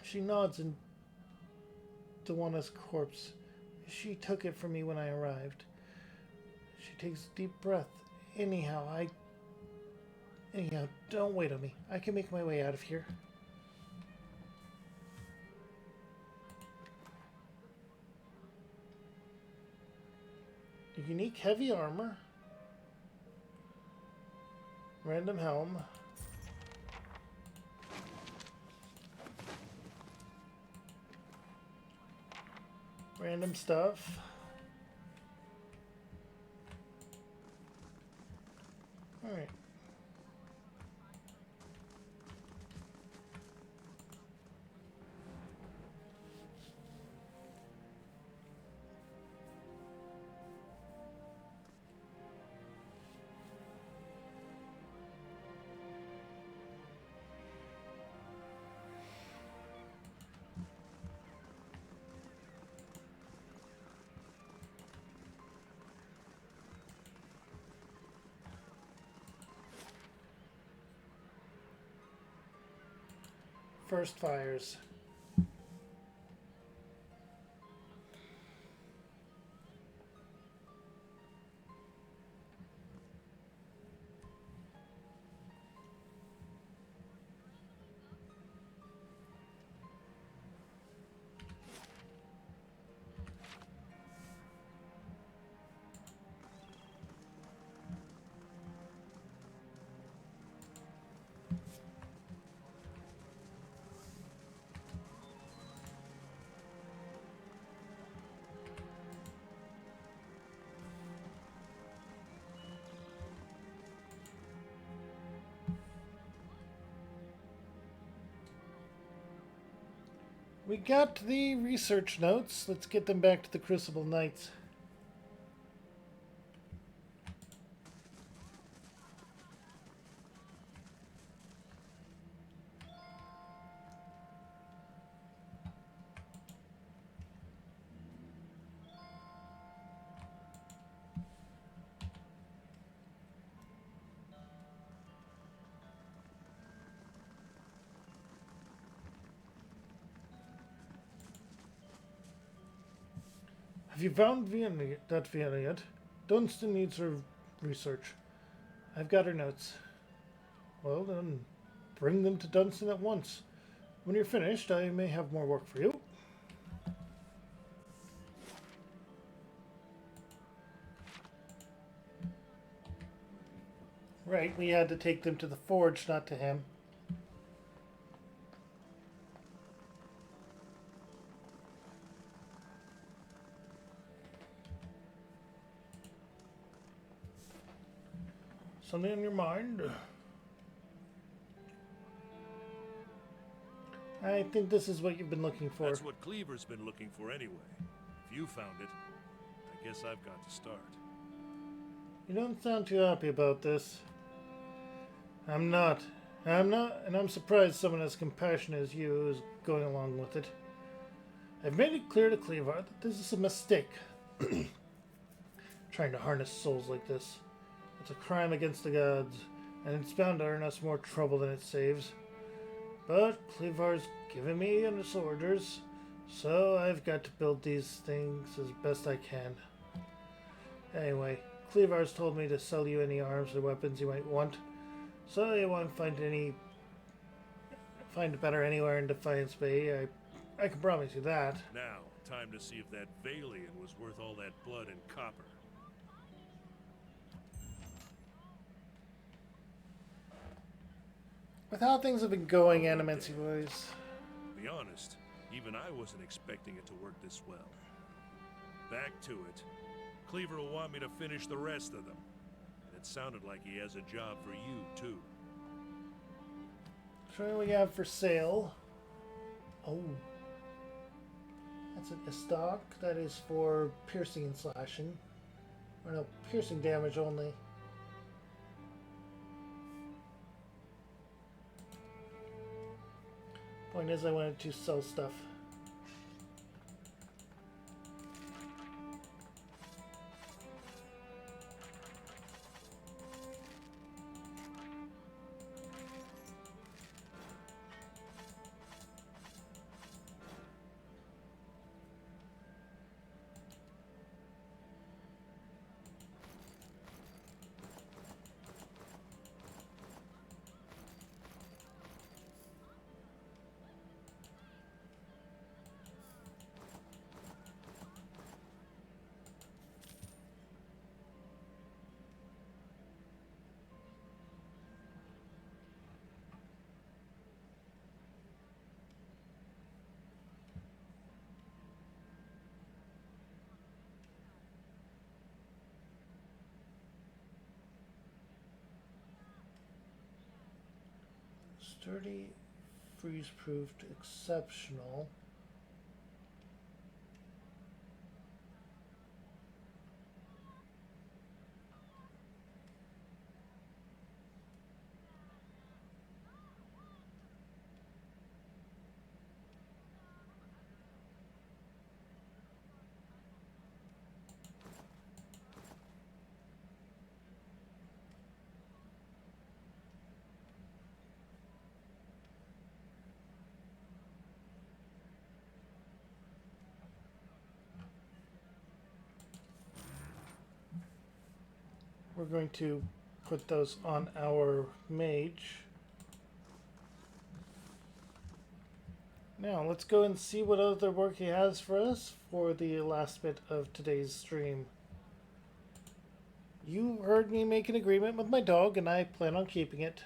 She nods and Dewana's corpse. She took it from me when I arrived. She takes a deep breath. Anyhow, don't wait on me. I can make my way out of here. Unique heavy armor. Random helm. Random stuff. Alright. First fires. We got the research notes. Let's get them back to the Crucible Knights. Have you found Vienna yet? Dunstan needs her research. I've got her notes. Well, then, bring them to Dunstan at once. When you're finished, I may have more work for you. Right, we had to take them to the forge, not to him. Something on your mind? I think this is what you've been looking for. That's what Cleaver's been looking for anyway. If you found it, I guess I've got to start. You don't sound too happy about this. I'm not, and I'm surprised someone as compassionate as you is going along with it. I've made it clear to Cleaver that this is a mistake. Trying to harness souls like this. It's a crime against the gods, and it's bound to earn us more trouble than it saves. But Cleavar's given me his orders, so I've got to build these things as best I can. Anyway, Cleavar's told me to sell you any arms or weapons you might want, so you won't find better anywhere in Defiance Bay. I can promise you that. Now, time to see if that Valian was worth all that blood and copper. With how things have been going, Animancy Boys. To be honest, even I wasn't expecting it to work this well. Back to it. Cleaver will want me to finish the rest of them. And it sounded like he has a job for you, too. So what do we have for sale? Oh. That's a stock. That is for piercing and slashing. Or no, piercing damage only. Point is, I wanted to sell stuff. Sturdy, freeze-proofed, exceptional. We're going to put those on our mage. Now, let's go and see what other work he has for us for the last bit of today's stream. You heard me make an agreement with my dog, and I plan on keeping it.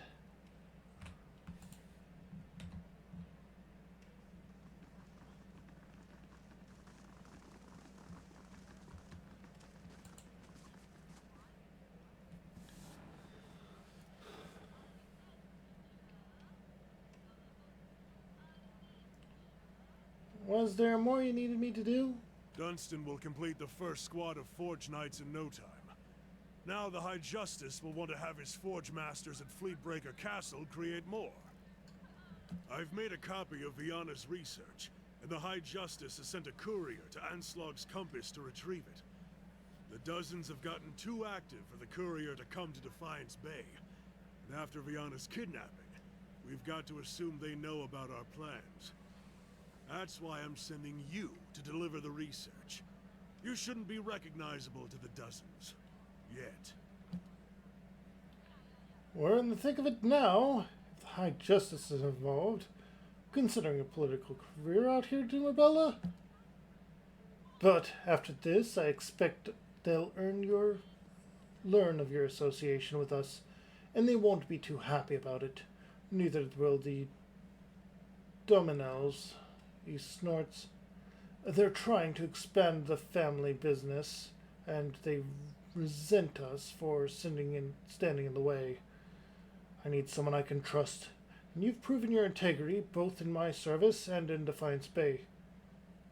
Was there more you needed me to do? Dunstan will complete the first squad of Forge Knights in no time. Now the High Justice will want to have his Forge Masters at Fleetbreaker Castle create more. I've made a copy of Viana's research, and the High Justice has sent a courier to Anslog's Compass to retrieve it. The dozens have gotten too active for the courier to come to Defiance Bay, and after Viana's kidnapping, we've got to assume they know about our plans. That's why I'm sending you to deliver the research. You shouldn't be recognizable to the dozens. Yet. We're in the thick of it now. If the High Justice is involved, considering a political career out here, Dumabella. But after this, I expect they'll learn of your association with us, and they won't be too happy about it. Neither will the Dominels. He snorts. They're trying to expand the family business, and they resent us for standing in the way. I need someone I can trust, and you've proven your integrity both in my service and in Defiance Bay.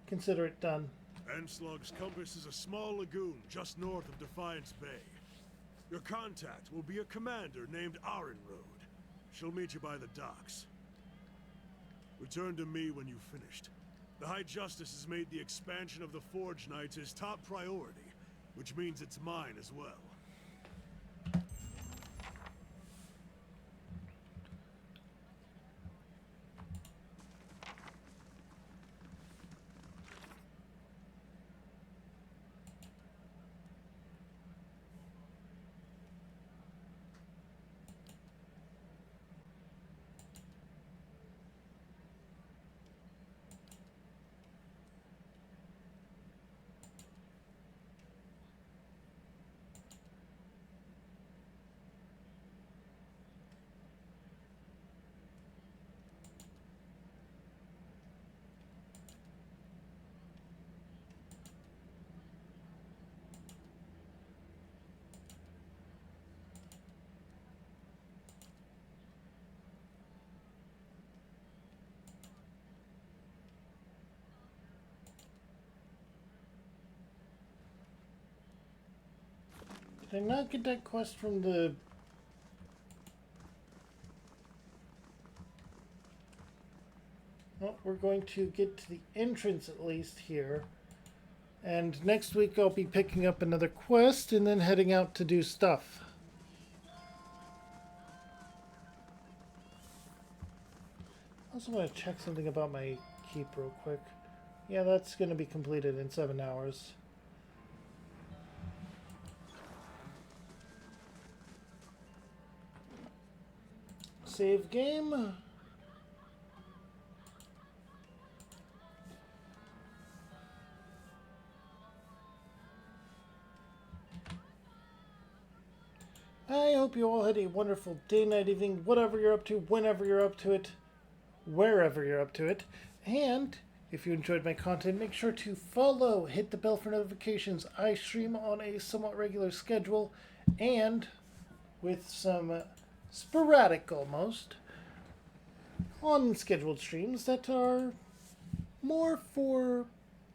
Consider it done. Anslog's Compass is a small lagoon just north of Defiance Bay. Your contact will be a commander named Arenroad. She'll meet you by the docks. Return to me when you've finished. The High Justice has made the expansion of the Forge Knights his top priority, which means it's mine as well. Did I not get that quest from the... Well, we're going to get to the entrance at least here. And next week I'll be picking up another quest and then heading out to do stuff. I also want to check something about my keep real quick. Yeah, that's going to be completed in 7 hours. Save game. I hope you all had a wonderful day, night, evening, whatever you're up to, whenever you're up to it, wherever you're up to it. And if you enjoyed my content, make sure to follow, hit the bell for notifications. I stream on a somewhat regular schedule and with some sporadic almost unscheduled streams that are more for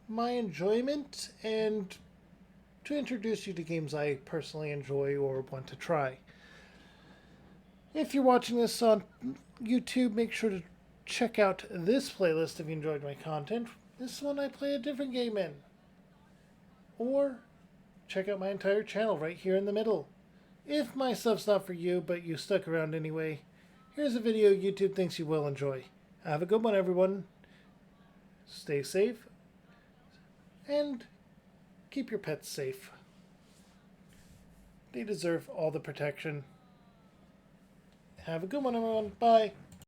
my enjoyment and to introduce you to games I personally enjoy or want to try. If you're watching this on YouTube, make sure to check out this playlist if you enjoyed my content. This one I play a different game in. Or check out my entire channel right here in the middle. If my stuff's not for you, but you stuck around anyway, here's a video YouTube thinks you will enjoy. Have a good one, everyone. Stay safe. And keep your pets safe. They deserve all the protection. Have a good one, everyone. Bye.